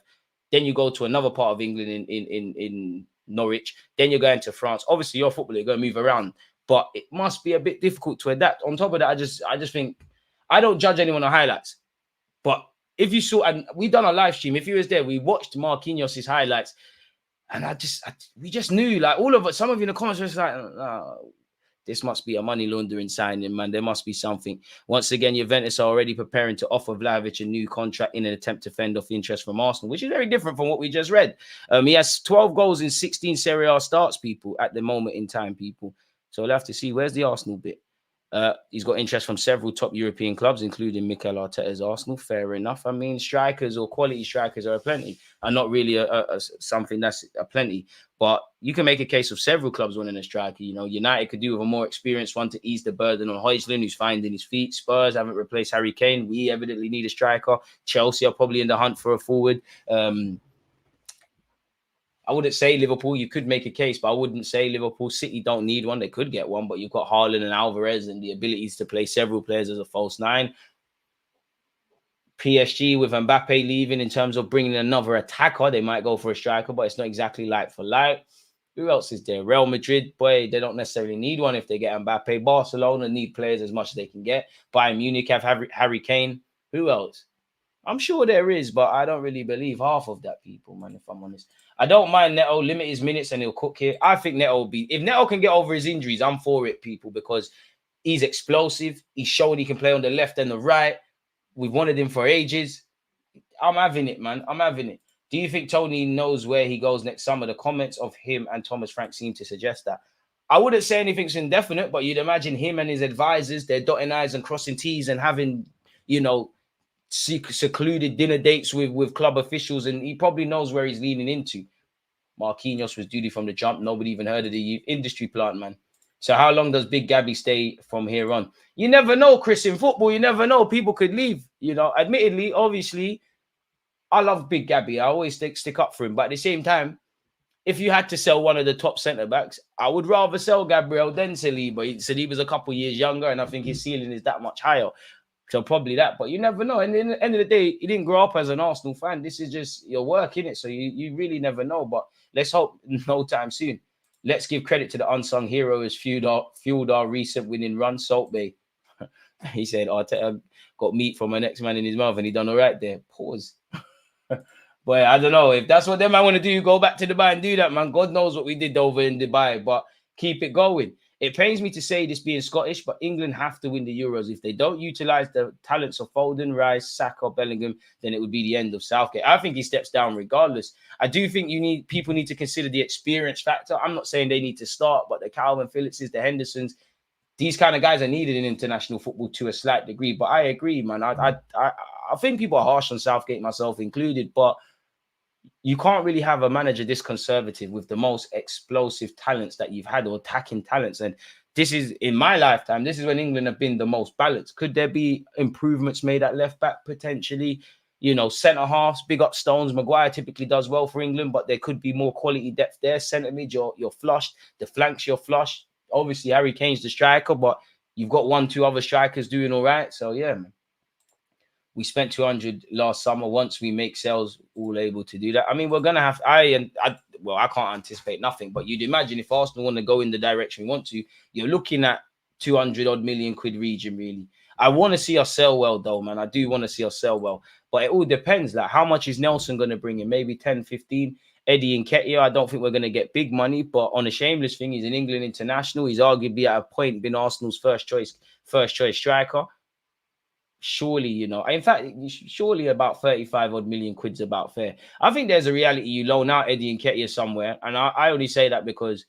then you go to another part of England in Norwich, then you're going to France. Obviously, you're a footballer, you're going to move around, but it must be a bit difficult to adapt. On top of that, I just think, I don't judge anyone on highlights, but if you saw, and we done a live stream, if you was there, we watched Marquinhos' highlights, and we just knew, like, all of us, some of you in the comments were just like, oh, this must be a money laundering signing, man. There must be something. Once again, Juventus are already preparing to offer Vlahovic a new contract in an attempt to fend off interest from Arsenal, which is very different from what we just read. He has 12 goals in 16 Serie A starts, people, at the moment in time, people. So we'll have to see. Where's the Arsenal bit? He's got interest from several top European clubs, including Mikel Arteta's Arsenal. Fair enough. I mean, strikers or quality strikers are plenty, and not really something that's a plenty. But you can make a case of several clubs wanting a striker. You know, United could do with a more experienced one to ease the burden on Højlund, who's finding his feet. Spurs haven't replaced Harry Kane. We evidently need a striker. Chelsea are probably in the hunt for a forward. I wouldn't say Liverpool. You could make a case, but I wouldn't say Liverpool. City don't need one. They could get one, but you've got Haaland and Alvarez and the abilities to play several players as a false nine. PSG with Mbappe leaving, in terms of bringing another attacker, they might go for a striker, but it's not exactly like for like. Who else is there? Real Madrid, boy, they don't necessarily need one if they get Mbappe. Barcelona need players as much as they can get. Bayern Munich have Harry Kane. Who else? I'm sure there is, but I don't really believe half of that, people, man, if I'm honest. I don't mind Neto, limit his minutes and he'll cook here. I think Neto will be, if Neto can get over his injuries, I'm for it, people, because he's explosive. He's showing he can play on the left and the right. We've wanted him for ages. I'm having it, man. I'm having it. Do you think Toney knows where he goes next summer? The comments of him and Thomas Frank seem to suggest that. I wouldn't say anything's indefinite, but you'd imagine him and his advisors, they're dotting I's and crossing T's and having, you know, secluded dinner dates with club officials, and he probably knows where he's leaning into. Marquinhos was duty from the jump. Nobody even heard of the industry plant, man. So how long does Big Gabby stay from here on? You never know, Chris. In football, you never know. People could leave. You know, admittedly, obviously, I love Big Gabby. I always stick up for him. But at the same time, if you had to sell one of the top centre-backs, I would rather sell Gabriel than Saliba. Saliba's a couple years younger, and I think his ceiling is that much higher. So probably that. But you never know. And in the end of the day, you didn't grow up as an Arsenal fan. This is just your work, innit? So you really never know. But let's hope no time soon. Let's give credit to the unsung hero who has fueled our recent winning run, Salt Bay. He said, Arteta got meat from an ex-man in his mouth and he done all right there. Pause. But I don't know. If that's what them man want to do, go back to Dubai and do that, man. God knows what we did over in Dubai, but keep it going. It pains me to say this being Scottish, but England have to win the Euros. If they don't utilise the talents of Foden, Rice, Saka, Bellingham, then it would be the end of Southgate. I think he steps down regardless. I do think people need to consider the experience factor. I'm not saying they need to start, but the Calvin Phillipses, the Hendersons, these kind of guys are needed in international football to a slight degree. But I agree, man. I think people are harsh on Southgate, myself included, but you can't really have a manager this conservative with the most explosive talents that you've had, or attacking talents. And this is, in my lifetime, this is when England have been the most balanced. Could there be improvements made at left back potentially? You know, centre halves, big up Stones. Maguire typically does well for England, but there could be more quality depth there. Centre mid, you're flushed. The flanks, you're flushed. Obviously, Harry Kane's the striker, but you've got 1-2 other strikers doing all right. So, yeah, man. We spent 200 last summer. Once we make sales, all able to do that. I mean, we're going to have... I can't anticipate nothing, but you'd imagine if Arsenal want to go in the direction we want to, you're looking at 200-odd million quid region, really. I want to see us sell well, though, man. I do want to see us sell well. But it all depends. Like, how much is Nelson going to bring in? Maybe 10, 15. Eddie Nketiah, I don't think we're going to get big money, but on a shameless thing, he's an England international. He's arguably at a point been Arsenal's first choice striker. Surely, you know, in fact, surely about 35-odd million quid's about fair. I think there's a reality you loan out Eddie Nketiah somewhere, and I only say that because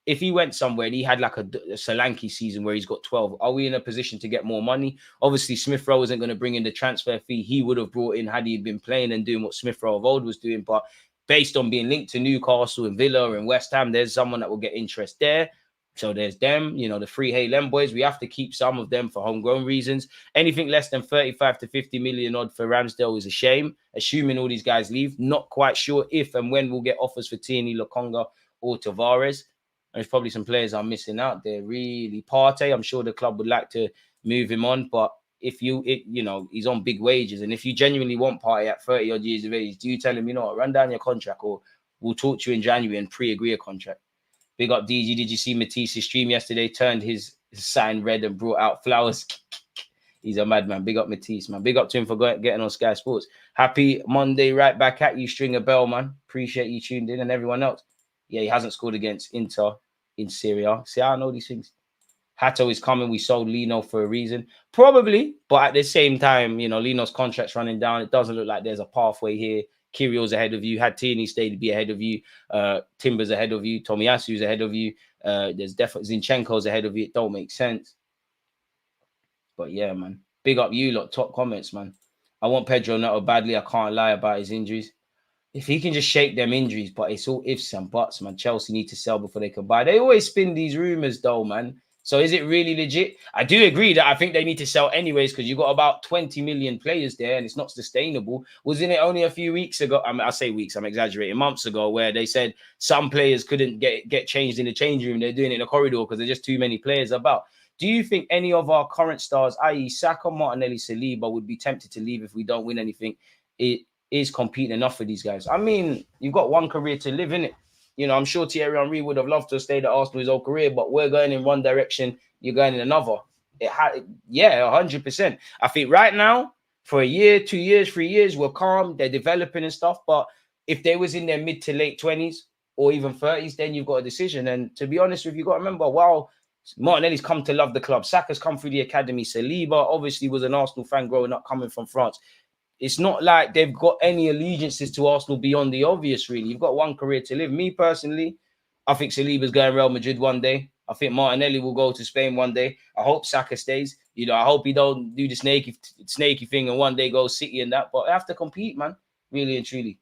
if he went somewhere and he had like a Solanke season where he's got 12, are we in a position to get more money? Obviously, Smith Rowe isn't going to bring in the transfer fee he would have brought in had he been playing and doing what Smith Rowe of old was doing, but based on being linked to Newcastle and Villa and West Ham, there's someone that will get interest there. So there's them, you know, the free Haylem boys. We have to keep some of them for homegrown reasons. Anything less than 35 to 50 million odd for Ramsdale is a shame, assuming all these guys leave. Not quite sure if and when we'll get offers for Toney, Lokonga or Tavares. There's probably some players I'm missing out there. Really, Partey, I'm sure the club would like to move him on, but if you know, he's on big wages, and if you genuinely want Partey at 30 odd years of age, do you tell him, you know, run down your contract, or we'll talk to you in January and pre-agree a contract? Big up DG. Did you see Matisse's stream yesterday? Turned his sign red and brought out flowers. He's a madman. Big up Matisse, man. Big up to him for getting on Sky Sports. Happy Monday, right back at you, Stringer Bell, man. Appreciate you tuned in, and everyone else. Yeah, he hasn't scored against Inter in Serie A. See, I know these things. Hato is coming. We sold Lino for a reason. Probably, but at the same time, you know, Lino's contract's running down. It doesn't look like there's a pathway here. Kyrill's ahead of you. Had Tierney stayed to be ahead of you. Timber's ahead of you. Tomiyasu's ahead of you. There's definitely Zinchenko's ahead of you. It don't make sense. But yeah, man. Big up you lot. Top comments, man. I want Pedro Neto badly. I can't lie about his injuries. If he can just shake them injuries, but it's all ifs and buts, man. Chelsea need to sell before they can buy. They always spin these rumors, though, man. So is it really legit? I do agree that I think they need to sell anyways, because you've got about 20 million players there and it's not sustainable. Wasn't it only a few weeks ago? I mean, I say weeks, I'm exaggerating, months ago, where they said some players couldn't get changed in the change room. They're doing it in the corridor because there's just too many players about. Do you think any of our current stars, i.e. Saka, Martinelli, Saliba, would be tempted to leave if we don't win anything? It is competing enough for these guys. I mean, you've got one career to live in it. You know, I'm sure Thierry Henry would have loved to have stayed at Arsenal his whole career, but we're going in one direction, you're going in another. Yeah, 100%. I think right now, for a year, 2 years, 3 years, we're calm, they're developing and stuff. But if they was in their mid to late 20s or even 30s, then you've got a decision. And to be honest with you, you've got to remember, wow, Martinelli's come to love the club. Saka's come through the academy. Saliba obviously was an Arsenal fan growing up, coming from France. It's not like they've got any allegiances to Arsenal beyond the obvious, really. You've got one career to live. Me, personally, I think Saliba's going Real Madrid one day. I think Martinelli will go to Spain one day. I hope Saka stays. You know, I hope he don't do the snaky thing and one day go City and that. But I have to compete, man. Really and truly.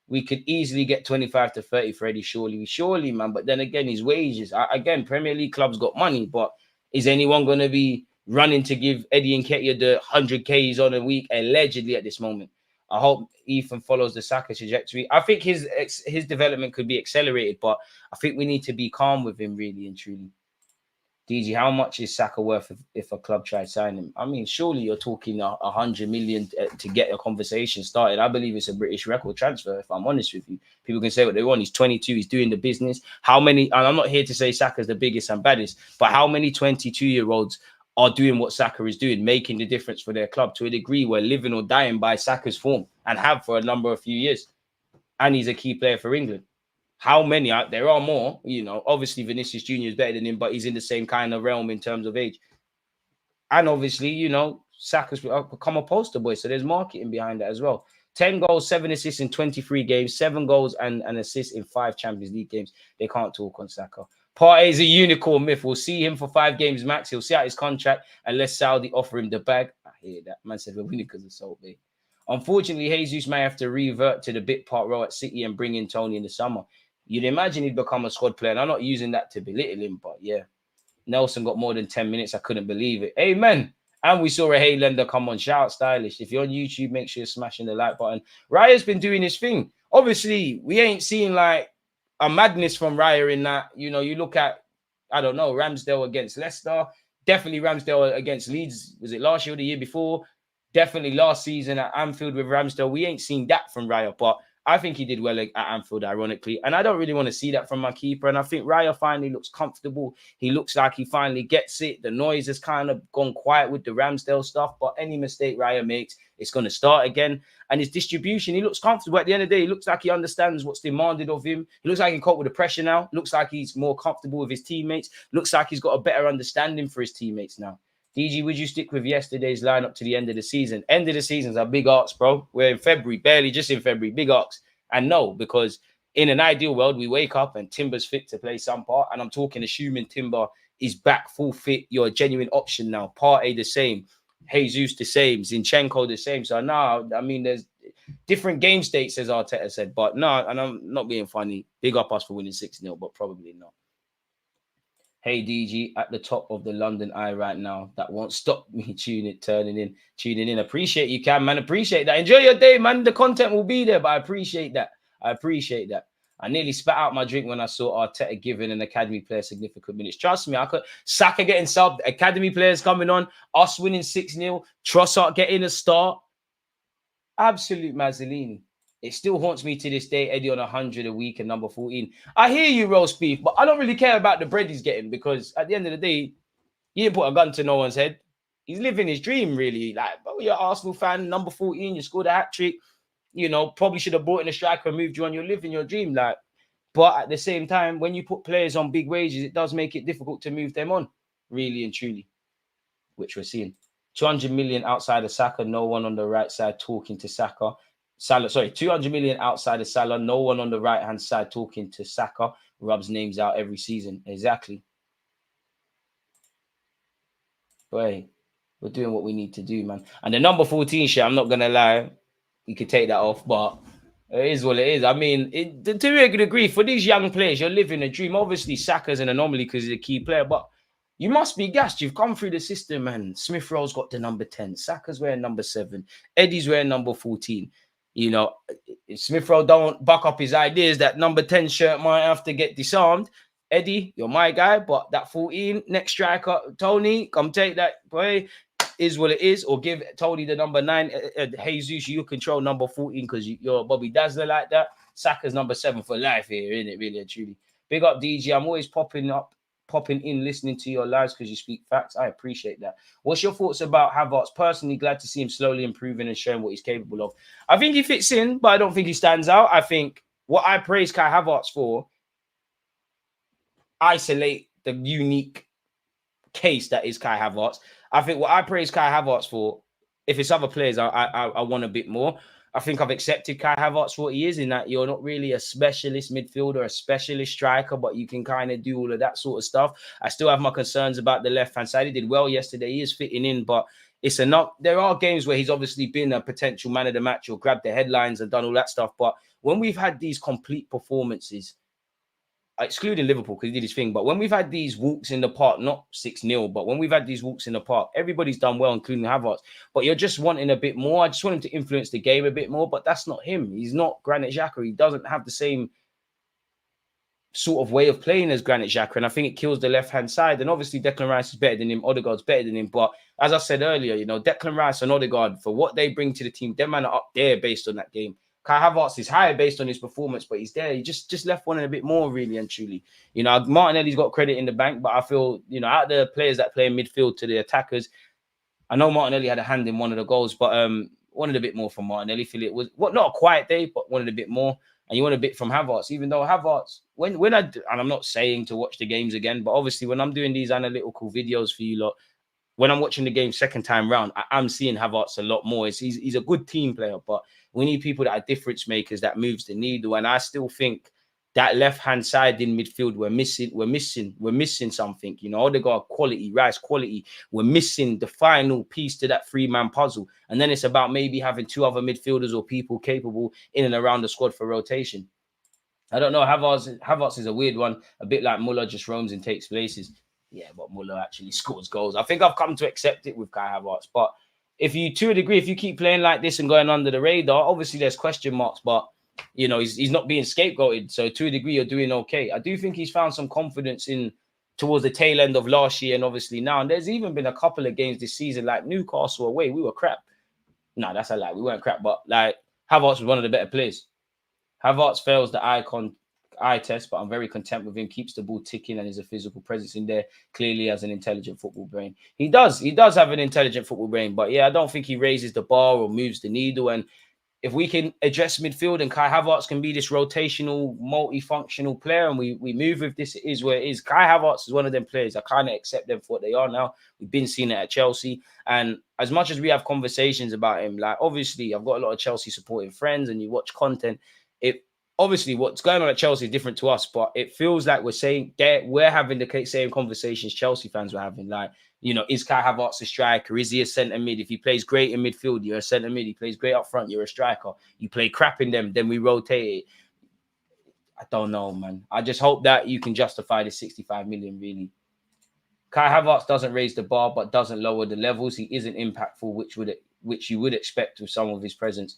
We could easily get 25 to 30 for Eddie, surely, man. But then again, his wages. Again, Premier League clubs got money, but is anyone going to be running to give Eddie Nketiah the 100Ks on a week, allegedly, at this moment? I hope Ethan follows the Saka trajectory. I think his development could be accelerated, but I think we need to be calm with him, really and truly. DG, how much is Saka worth if a club tried signing him? I mean, surely you're talking 100 million to get a conversation started. I believe it's a British record transfer, if I'm honest with you. People can say what they want. He's 22. He's doing the business. How many, and I'm not here to say Saka's the biggest and baddest, but how many 22-year-olds are doing what Saka is doing, making the difference for their club to a degree where living or dying by Saka's form and have for a few years. And he's a key player for England. How many? There are more, you know. Obviously, Vinicius Jr. is better than him, but he's in the same kind of realm in terms of age. And obviously, you know, Saka's become a poster boy, so there's marketing behind that as well. 10 goals, 7 assists in 23 games, 7 goals and an assist in 5 Champions League games. They can't talk on Saka. Partey is a unicorn myth. We'll see him for 5 games max. He'll see out his contract unless Saudi offer him the bag. I hear that. Man said we're winning because of Salt Bay. Unfortunately, Jesus may have to revert to the bit part role at City and bring in Toney in the summer. You'd imagine he'd become a squad player. And I'm not using that to belittle him, but yeah. Nelson got more than 10 minutes. I couldn't believe it. Amen. And we saw a Haylender come on. Shout out Stylish. If you're on YouTube, make sure you're smashing the like button. Raya's been doing his thing. Obviously, we ain't seen like a madness from Raya in that. You know, you look at, I don't know, Ramsdale against Leicester. Definitely Ramsdale against Leeds. Was it last year or the year before? Definitely last season at Anfield with Ramsdale. We ain't seen that from Raya, but I think he did well at Anfield, ironically. And I don't really want to see that from my keeper. And I think Raya finally looks comfortable. He looks like he finally gets it. The noise has kind of gone quiet with the Ramsdale stuff. But any mistake Raya makes, it's going to start again. And his distribution, he looks comfortable. At the end of the day, he looks like he understands what's demanded of him. He looks like he can cope with the pressure now. Looks like he's more comfortable with his teammates. Looks like he's got a better understanding for his teammates now. DG, would you stick with yesterday's lineup to the end of the season? End of the season's a big arcs, bro. We're in February, barely just in February. Big arcs. And no, because in an ideal world, we wake up and Timber's fit to play some part. And I'm talking assuming Timber is back full fit. You're a genuine option now. Partey the same. Jesus the same. Zinchenko the same. So now, I mean, there's different game states, as Arteta said. But no, and I'm not being funny. Big up us for winning 6-0, but probably not. Hey, DG, at the top of the London Eye right now. That won't stop me tuning in. Appreciate you, Cam, man. Appreciate that. Enjoy your day, man. The content will be there, but I appreciate that. I nearly spat out my drink when I saw Arteta giving an academy player significant minutes. Trust me, I could. Saka getting subbed, academy players coming on, us winning 6-0, Trossard getting a start. Absolute Mazzolini. It still haunts me to this day, Eddie on 100 a week and number 14. I hear you, roast beef, but I don't really care about the bread he's getting because at the end of the day, he didn't put a gun to no one's head. He's living his dream, really. Like, bro, you're an Arsenal fan, number 14, you scored a hat-trick. You know, probably should have brought in a striker and moved you on. You're living your dream. Like, but at the same time, when you put players on big wages, it does make it difficult to move them on, really and truly, which we're seeing. 200 million outside of Saka, no one on the right side talking to Saka. 200 million outside of Salah, no one on the right-hand side talking to Saka. Rubs names out every season. Exactly. Boy, we're doing what we need to do, man. And the number 14 shit, I'm not going to lie, you could take that off, but it is what it is. I mean, to a good degree, for these young players, you're living a dream. Obviously, Saka's an anomaly because he's a key player, but you must be gassed. You've come through the system, and Smith Rowe's got the number 10. Saka's wearing number 7. Eddie's wearing number 14. You know, if Smith Rowe don't back up his ideas, that number 10 shirt might have to get disarmed. Eddie, you're my guy, but that 14, next striker, Toney, come take that, boy, is what it is. Or give Toney the number 9. Jesus, you control number 14 because you're a Bobby Dazzler like that. Saka's number 7 for life here, isn't it, really and truly? Big up, DG. I'm always popping in, listening to your lives because you speak facts. I appreciate that. What's your thoughts about Havertz? Personally, glad to see him slowly improving and showing what he's capable of. I think he fits in, but I don't think he stands out. I think what I praise Kai Havertz for, isolate the unique case that is Kai Havertz. I think what I praise Kai Havertz for, if it's other players, I want a bit more. I think I've accepted Kai Havertz for what he is, in that you're not really a specialist midfielder, a specialist striker, but you can kind of do all of that sort of stuff. I still have my concerns about the left-hand side. He did well yesterday. He is fitting in, but it's enough. There are games where he's obviously been a potential man of the match or grabbed the headlines and done all that stuff. But when we've had these complete performances, excluding Liverpool because he did his thing, but when we've had these walks in the park, not 6-0, but when we've had these walks in the park, everybody's done well, including Havertz. But you're just wanting a bit more. I just want him to influence the game a bit more, but that's not him. He's not Granit Xhaka. He doesn't have the same sort of way of playing as Granit Xhaka, and I think it kills the left-hand side. And obviously Declan Rice is better than him, Odegaard's better than him, but as I said earlier, you know, Declan Rice and Odegaard, for what they bring to the team, them man are up there based on that game. Kai Havertz is higher based on his performance, but he's there. He just left wanting a bit more, really and truly. You know, Martinelli's got credit in the bank, but I feel, you know, out of the players that play in midfield to the attackers, I know Martinelli had a hand in one of the goals, but wanted a bit more from Martinelli. Feel it was not a quiet day, but wanted a bit more. And you want a bit from Havertz, even though Havertz, when I do, and I'm not saying to watch the games again, but obviously when I'm doing these analytical videos for you lot, when I'm watching the game second time round, I'm seeing Havertz a lot more. He's a good team player, but we need people that are difference makers, that moves the needle. And I still think that left-hand side in midfield, we're missing something. You know, Odegaard quality, Rice quality. We're missing the final piece to that three-man puzzle. And then it's about maybe having two other midfielders or people capable in and around the squad for rotation. I don't know. Havertz is a weird one. A bit like Muller, just roams and takes places. Yeah, but Muller actually scores goals. I think I've come to accept it with Kai Havertz. But if you, to a degree, if you keep playing like this and going under the radar, obviously there's question marks, but you know, he's not being scapegoated. So to a degree, you're doing okay. I do think he's found some confidence in towards the tail end of last year and obviously now. And there's even been a couple of games this season, like Newcastle away, we were crap. No, that's a lie. We weren't crap, but like Havertz was one of the better players. Havertz fails the eye test, but I'm very content with him. Keeps the ball ticking and is a physical presence in there. Clearly has an intelligent football brain. He does have an intelligent football brain, but yeah, I don't think he raises the bar or moves the needle. And if we can address midfield and Kai Havertz can be this rotational, multifunctional player, and we move with this, it is where it is. Kai Havertz is one of them players. I kind of accept them for what they are now. We've been seeing it at Chelsea. And as much as we have conversations about him, like obviously I've got a lot of Chelsea supporting friends and you watch content, obviously what's going on at Chelsea is different to us, but it feels like we're having the same conversations Chelsea fans were having. Like, you know, is Kai Havertz a striker? Is he a centre mid? If he plays great in midfield, you're a centre mid. He plays great up front, you're a striker. You play crap in them, then we rotate it. I don't know, man. I just hope that you can justify the 65 million, really. Kai Havertz doesn't raise the bar, but doesn't lower the levels. He isn't impactful, which you would expect with some of his presence.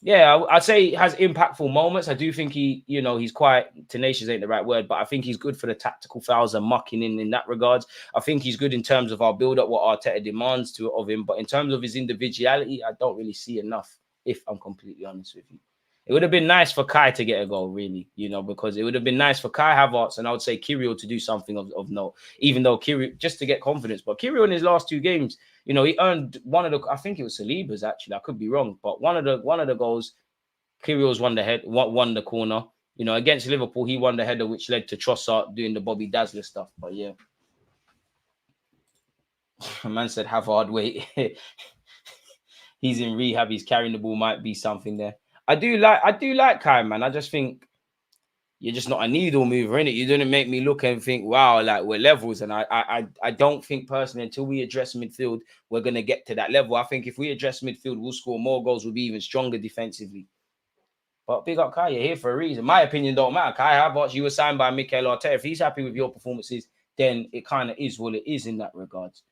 Yeah, I'd say he has impactful moments. I do think he's quite tenacious, ain't the right word, but I think he's good for the tactical fouls and mucking in that regards. I think he's good in terms of our build-up, what Arteta demands of him. But in terms of his individuality, I don't really see enough, if I'm completely honest with you. It would have been nice for Kai to get a goal, really, because it would have been nice for Kai Havertz and I would say Kirill to do something of note, even though Kirill, just to get confidence. But Kirill in his last two games, he earned one of the, I think it was Saliba's actually, I could be wrong, but one of the goals, Kirill's won the corner. Against Liverpool, he won the header, which led to Trossard doing the Bobby Dazzler stuff. But yeah. A man said, have hard weight. He's in rehab, he's carrying the ball, might be something there. I do like Kai, man. I just think you're just not a needle mover, innit? You didn't make me look and think, wow, like we're levels. And I don't think personally until we address midfield, we're gonna get to that level. I think if we address midfield, we'll score more goals, we'll be even stronger defensively. But big up Kai, you're here for a reason. My opinion don't matter. Kai Havertz, you were signed by Mikel Arteta. If he's happy with your performances, then it kind of is what it is in that regards.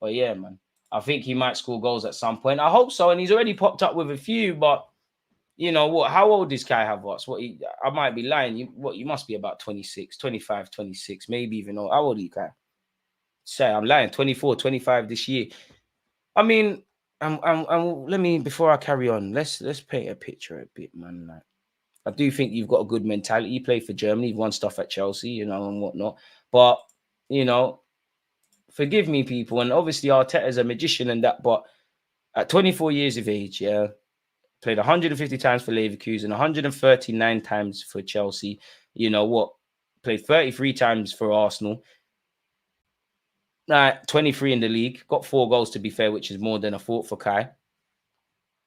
But yeah, man, I think he might score goals at some point. I hope so. And he's already popped up with a few, but you know what? How old is Kai Havertz? I might be lying. You must be about 26, 25, 26, maybe even old. How old are you, Kai? Say I'm lying. 24, 25 this year. I mean, let me, before I carry on, let's paint a picture a bit, man. Like, I do think you've got a good mentality. You play for Germany, you've won stuff at Chelsea, and whatnot. But forgive me, people, and obviously Arteta's a magician and that. But at 24 years of age, yeah. Played 150 times for Leverkusen, 139 times for Chelsea. Played 33 times for Arsenal. 23 in the league. Got 4 goals, to be fair, which is more than I thought for Kai.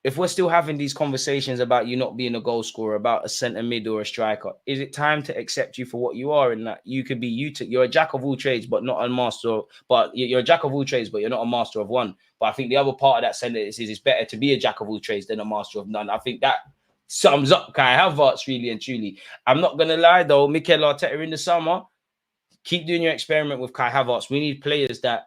if we're still having these conversations about you not being a goal scorer, about a centre mid or a striker, is it time to accept you for what you are? And that you could be you're a jack of all trades, but not a master. But you're a jack of all trades, but you're not a master of one. But I think the other part of that sentence is it's better to be a jack of all trades than a master of none. I think that sums up Kai Havertz really and truly. I'm not gonna lie though, Mikel Arteta in the summer, keep doing your experiment with Kai Havertz. We need players that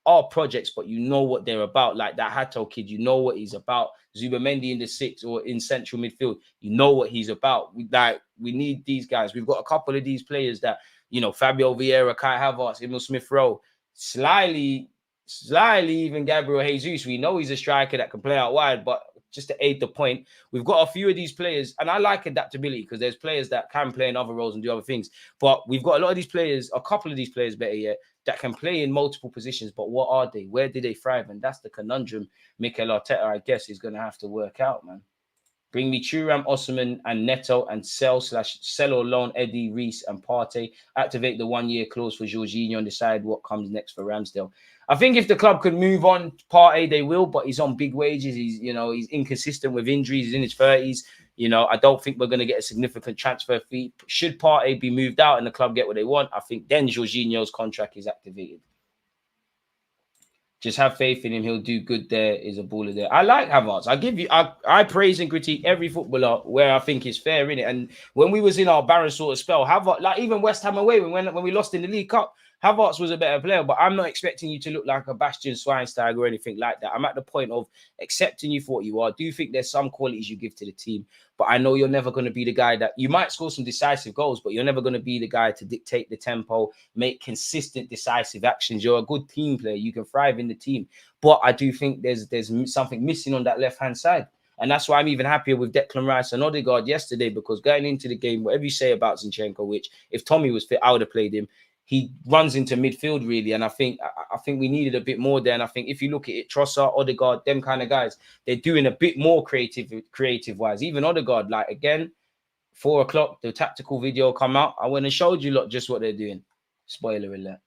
are projects, but you know what they're about. Like that Hato kid, you know what he's about. Zubamendi in the 6 or in central midfield, you know what he's about. We need these guys. We've got a couple of these players that, you know, Fabio Vieira, Kai Havertz, Emil Smith-Rowe, slyly even Gabriel Jesus. We know he's a striker that can play out wide, but just to aid the point, we've got a few of these players, and I like adaptability because there's players that can play in other roles and do other things. But we've got a lot of these players, a couple of these players, better yet, that can play in multiple positions. But what are they? Where do they thrive? And that's the conundrum Mikel Arteta, I guess, is going to have to work out, man. Bring me Thuram, Osimhen, and Neto, and sell or loan Eddie, Reece, and Partey. Activate the 1-year clause for Jorginho and decide what comes next for Ramsdale. I think if the club could move on Partey, they will, but he's on big wages. He's inconsistent with injuries. He's in his 30s. You know, I don't think we're going to get a significant transfer fee. Should Partey be moved out and the club get what they want, I think then Jorginho's contract is activated. Just have faith in him. He'll do good there. Is a baller there. I like Havertz. I praise and critique every footballer where I think is fair in it. And when we was in our barren sort of spell, Havertz, like even West Ham away, when we lost in the League Cup, Havertz was a better player, but I'm not expecting you to look like a Bastian Schweinsteiger or anything like that. I'm at the point of accepting you for what you are. I do think there's some qualities you give to the team, but I know you're never going to be the guy that you might score some decisive goals, but you're never going to be the guy to dictate the tempo, make consistent decisive actions. You're a good team player. You can thrive in the team, but I do think there's something missing on that left-hand side. And that's why I'm even happier with Declan Rice and Odegaard yesterday, because going into the game, whatever you say about Zinchenko, which if Tommy was fit, I would have played him. He runs into midfield really, and I think we needed a bit more there. And I think if you look at it, Trossard, Odegaard, them kind of guys, they're doing a bit more creative wise. Even Odegaard, like again, 4 o'clock, the tactical video come out. I went and showed you lot just what they're doing. Spoiler alert.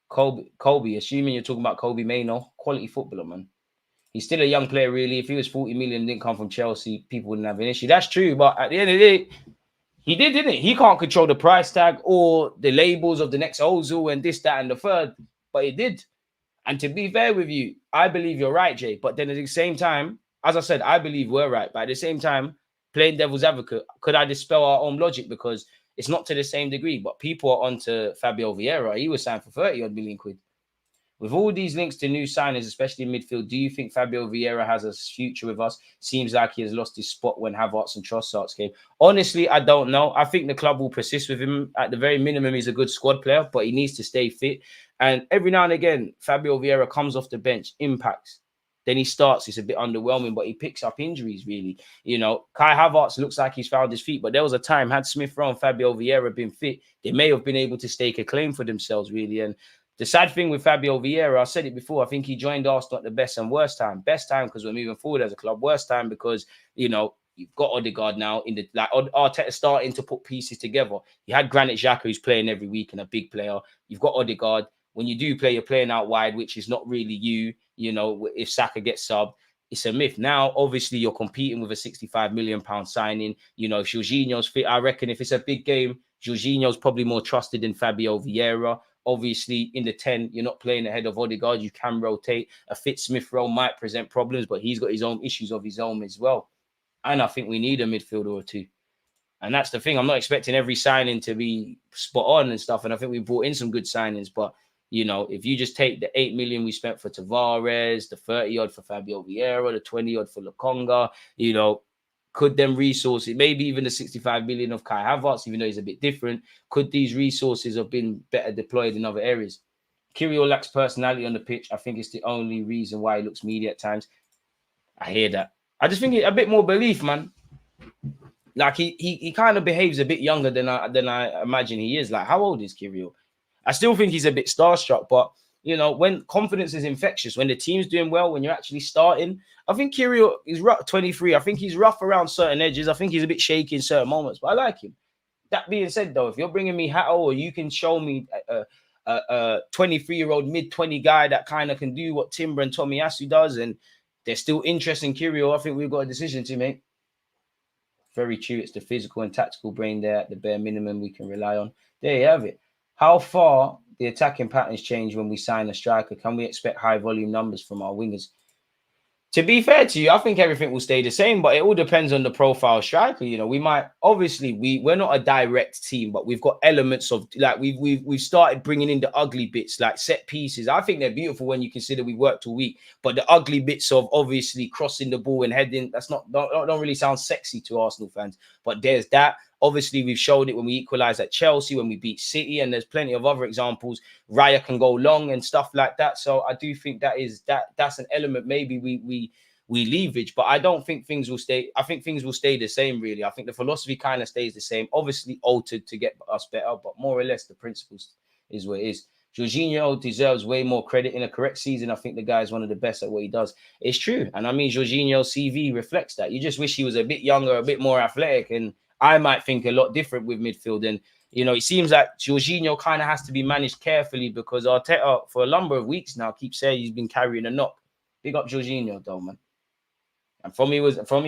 Kobe, assuming you're talking about Kobe Mainoo, quality footballer, man. He's still a young player, really. If he was 40 million and didn't come from Chelsea, people wouldn't have an issue. That's true, but at the end of the day, he did, didn't he? He can't control the price tag or the labels of the next Ozil and this, that, and the third, but he did. And to be fair with you, I believe you're right, Jay. But then at the same time, as I said, I believe we're right. But at the same time, playing devil's advocate, could I dispel our own logic? Because it's not to the same degree, but people are onto Fabio Vieira. He was signed for 30-odd million quid. With all these links to new signings, especially in midfield, do you think Fabio Vieira has a future with us? Seems like he has lost his spot when Havertz and Trossard came. Honestly, I don't know. I think the club will persist with him. At the very minimum, he's a good squad player, but he needs to stay fit. And every now and again, Fabio Vieira comes off the bench, impacts. Then he starts. It's a bit underwhelming, but he picks up injuries, really. You know, Kai Havertz looks like he's found his feet, but there was a time, had Smith-Rowe and Fabio Vieira been fit, they may have been able to stake a claim for themselves, really. And the sad thing with Fabio Vieira, I said it before, I think he joined Arsenal at the best and worst time. Best time because we're moving forward as a club. Worst time because, you know, you've got Odegaard now in the Arteta starting to put pieces together. You had Granit Xhaka who's playing every week and a big player. You've got Odegaard. When you do play, you're playing out wide, which is not really you. You know, if Saka gets subbed, it's a myth. Now, obviously, you're competing with a £65 million signing. You know, if Jorginho's fit, I reckon if it's a big game, Jorginho's probably more trusted than Fabio Vieira. Obviously, in the 10, you're not playing ahead of Odegaard. You can rotate. A fit Smith-Rowe might present problems, but he's got his own issues of his own as well. And I think we need a midfielder or two. And that's the thing. I'm not expecting every signing to be spot on and stuff. And I think we brought in some good signings. But, you know, if you just take the 8 million we spent for Tavares, the 30-odd for Fabio Vieira, the 20-odd for Lokonga, you know, could them resources, maybe even the 65 million of Kai Havertz, even though he's a bit different, could these resources have been better deployed in other areas? Kyrgios lacks personality on the pitch. I think it's the only reason why he looks media at times. I hear that. I just think a bit more belief, man. Like he kind of behaves a bit younger than I imagine he is. Like, how old is Kyrgios? I still think he's a bit starstruck, but you know, when confidence is infectious, when the team's doing well, when you're actually starting, I think Kyrgios is 23. I think he's rough around certain edges. I think he's a bit shaky in certain moments, but I like him. That being said, though, if you're bringing me Hato, or you can show me a 23-year-old mid-20 guy that kind of can do what Timber and Tomiyasu does, and There's still interest in Kyrgios. I think we've got a decision to make. Very true. It's the physical and tactical brain there at the bare minimum we can rely on. There you have it. How far the attacking patterns change when we sign a striker? Can we expect high volume numbers from our wingers? To be fair to you, I think everything will stay the same, but it all depends on the profile striker. You know, we might obviously we're not a direct team, but we've got elements of like we've started bringing in the ugly bits like set pieces. I think they're beautiful when you consider we worked all week, but the ugly bits of obviously crossing the ball and heading, that's don't really sound sexy to Arsenal fans. But there's that. Obviously, we've showed it when we equalised at Chelsea, when we beat City, and there's plenty of other examples. Raya can go long and stuff like that. So I do think that's an element maybe we leverage, but I don't think things will stay. I think things will stay the same, really. I think the philosophy kind of stays the same, obviously altered to get us better, but more or less the principles is what it is. Jorginho deserves way more credit. In a correct season, I think the guy is one of the best at what he does. It's true. And I mean, Jorginho's CV reflects that. You just wish he was a bit younger, a bit more athletic, and I might think a lot different with midfield. And, you know, it seems like Jorginho kind of has to be managed carefully because Arteta, for a number of weeks now, keeps saying he's been carrying a knock. Big up Jorginho, though, man. And from he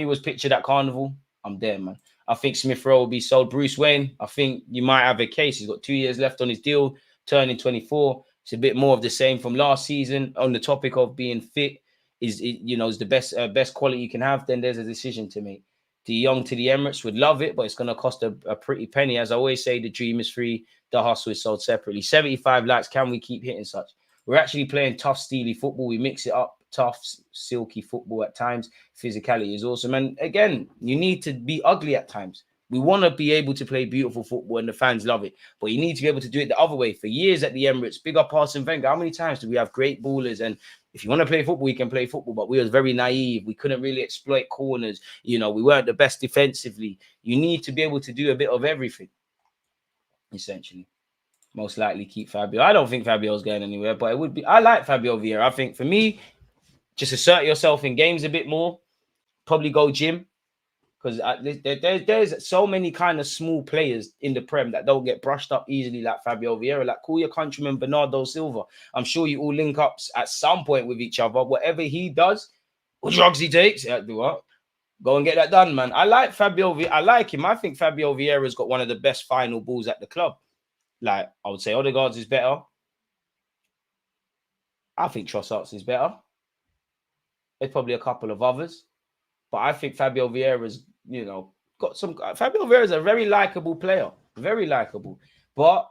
was pictured at Carnival, I'm there, man. I think Smith Rowe will be sold. Bruce Wayne, I think you might have a case. He's got 2 years left on his deal, turning 24. It's a bit more of the same from last season. On the topic of being fit, is the best quality you can have. Then there's a decision to make. De Jong to the Emirates would love it, but it's going to cost a pretty penny. As I always say, the dream is free. The hustle is sold separately. 75 likes. Can we keep hitting such? We're actually playing tough, steely football. We mix it up. Tough, silky football at times. Physicality is awesome. And again, you need to be ugly at times. We want to be able to play beautiful football and the fans love it. But you need to be able to do it the other way. For years at the Emirates, big up Arsene Wenger. How many times do we have great ballers? And if you want to play football, you can play football. But we were very naive. We couldn't really exploit corners. You know, we weren't the best defensively. You need to be able to do a bit of everything, essentially. Most likely keep Fabio. I don't think Fabio's going anywhere, but it would be. I like Fabio Vieira. I think for me, just assert yourself in games a bit more. Probably go gym. Because there's so many kind of small players in the Prem that don't get brushed up easily like Fabio Vieira. Like, call your countryman Bernardo Silva. I'm sure you all link up at some point with each other. Whatever he does, what drugs he takes, do what? Go and get that done, man. I like Fabio Vieira. I like him. I think Fabio Vieira's got one of the best final balls at the club. Like, I would say Odegaard's is better. I think Trossard's is better. There's probably a couple of others. But I think Fabio Vieira's, got some. Fabio Vieira is a very likable player, very likable. But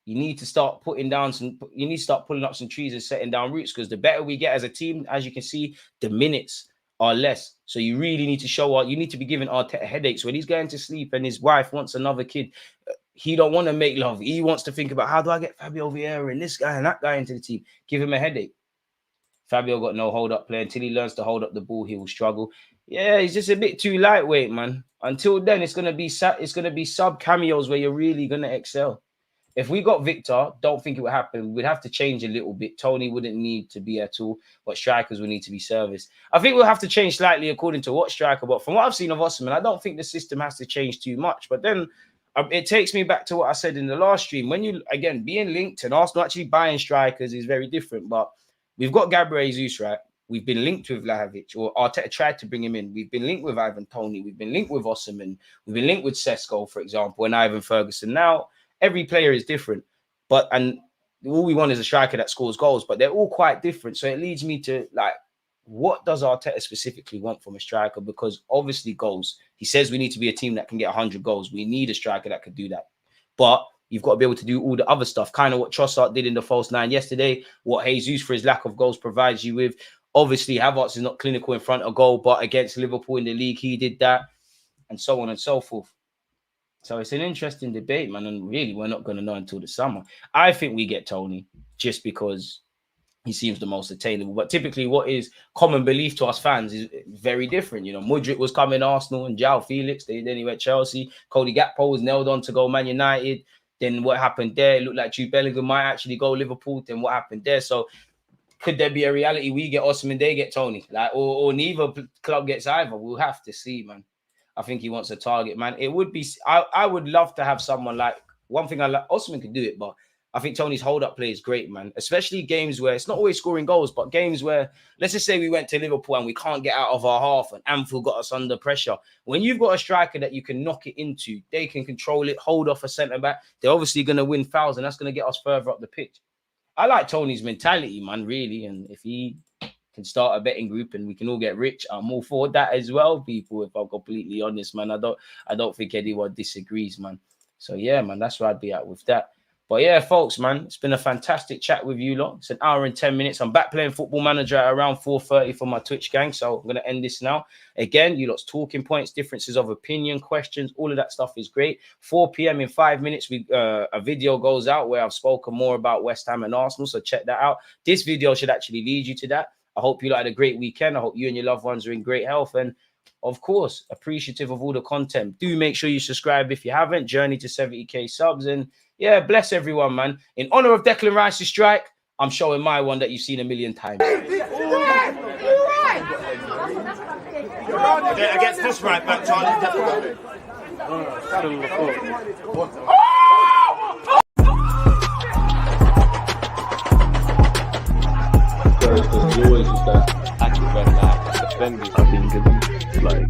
you need to start putting down some. You need to start pulling up some trees and setting down roots, because the better we get as a team, as you can see, the minutes are less. So you really need to show up. You need to be giving Arteta headaches when he's going to sleep and his wife wants another kid. He don't want to make love. He wants to think about, how do I get Fabio Vieira and this guy and that guy into the team? Give him a headache. Fabio got no hold-up play. Until he learns to hold up the ball, he will struggle. Yeah, he's just a bit too lightweight, man. Until then, it's gonna be sub cameos where you're really gonna excel. If we got Victor, don't think it would happen. We'd have to change a little bit. Toney wouldn't need to be at all, but strikers would need to be serviced. I think we'll have to change slightly according to what striker. But from what I've seen of Osimhen, I don't think the system has to change too much. But then it takes me back to what I said in the last stream. When you, again, being linked and Arsenal actually buying strikers is very different. But we've got Gabriel Jesus, right? We've been linked with Vlahovic, or Arteta tried to bring him in. We've been linked with Ivan Toney. We've been linked with Osimhen. We've been linked with Sesko, for example, and Ivan Ferguson. Now, every player is different. And all we want is a striker that scores goals, but they're all quite different. So it leads me to, like, what does Arteta specifically want from a striker? Because obviously goals. He says we need to be a team that can get 100 goals. We need a striker that could do that. But you've got to be able to do all the other stuff, kind of what Trossard did in the false nine yesterday, what Jesus, for his lack of goals, provides you with. Obviously, Havertz is not clinical in front of goal, but against Liverpool in the league, he did that, and so on and so forth. So it's an interesting debate, man, and really, we're not going to know until the summer. I think we get Toney just because he seems the most attainable. But typically, what is common belief to us fans is very different. You know, Mudryk was coming Arsenal and João Felix. Then he went Chelsea. Cody Gakpo was nailed on to go Man United. Then what happened there? It looked like Jude Bellingham might actually go Liverpool. Then what happened there? So could there be a reality we get Osimhen, they get Toney? Like, or neither club gets either? We'll have to see, man. I think he wants a target, man. It would be, I would love to have someone like, one thing I like, Osimhen could do it, but I think Toney's hold-up play is great, man. Especially games where it's not always scoring goals, but games where, let's just say we went to Liverpool and we can't get out of our half and Anfield got us under pressure. When you've got a striker that you can knock it into, they can control it, hold off a centre-back. They're obviously going to win fouls, and that's going to get us further up the pitch. I like Toney's mentality, man, really. And if he can start a betting group and we can all get rich, I'm all for that as well, people. If I'm completely honest, man, I don't think anyone disagrees, man. So yeah, man, that's where I'd be at with that. But yeah, folks, man, it's been a fantastic chat with you lot. It's an hour and 10 minutes. I'm back playing Football Manager at around 4:30 for my Twitch gang. So I'm going to end this now. Again, you lot's talking points, differences of opinion, questions, all of that stuff is great. 4 p.m. in 5 minutes, a video goes out where I've spoken more about West Ham and Arsenal. So check that out. This video should actually lead you to that. I hope you had a great weekend. I hope you and your loved ones are in great health. And of course, appreciative of all the content. Do make sure you subscribe if you haven't. Journey to 70k subs. And yeah, bless everyone, man. In honor of Declan Rice's strike, I'm showing my one that you've seen a million times. Against this right back, Charlie. There's always just that active red flag defending. I think it's like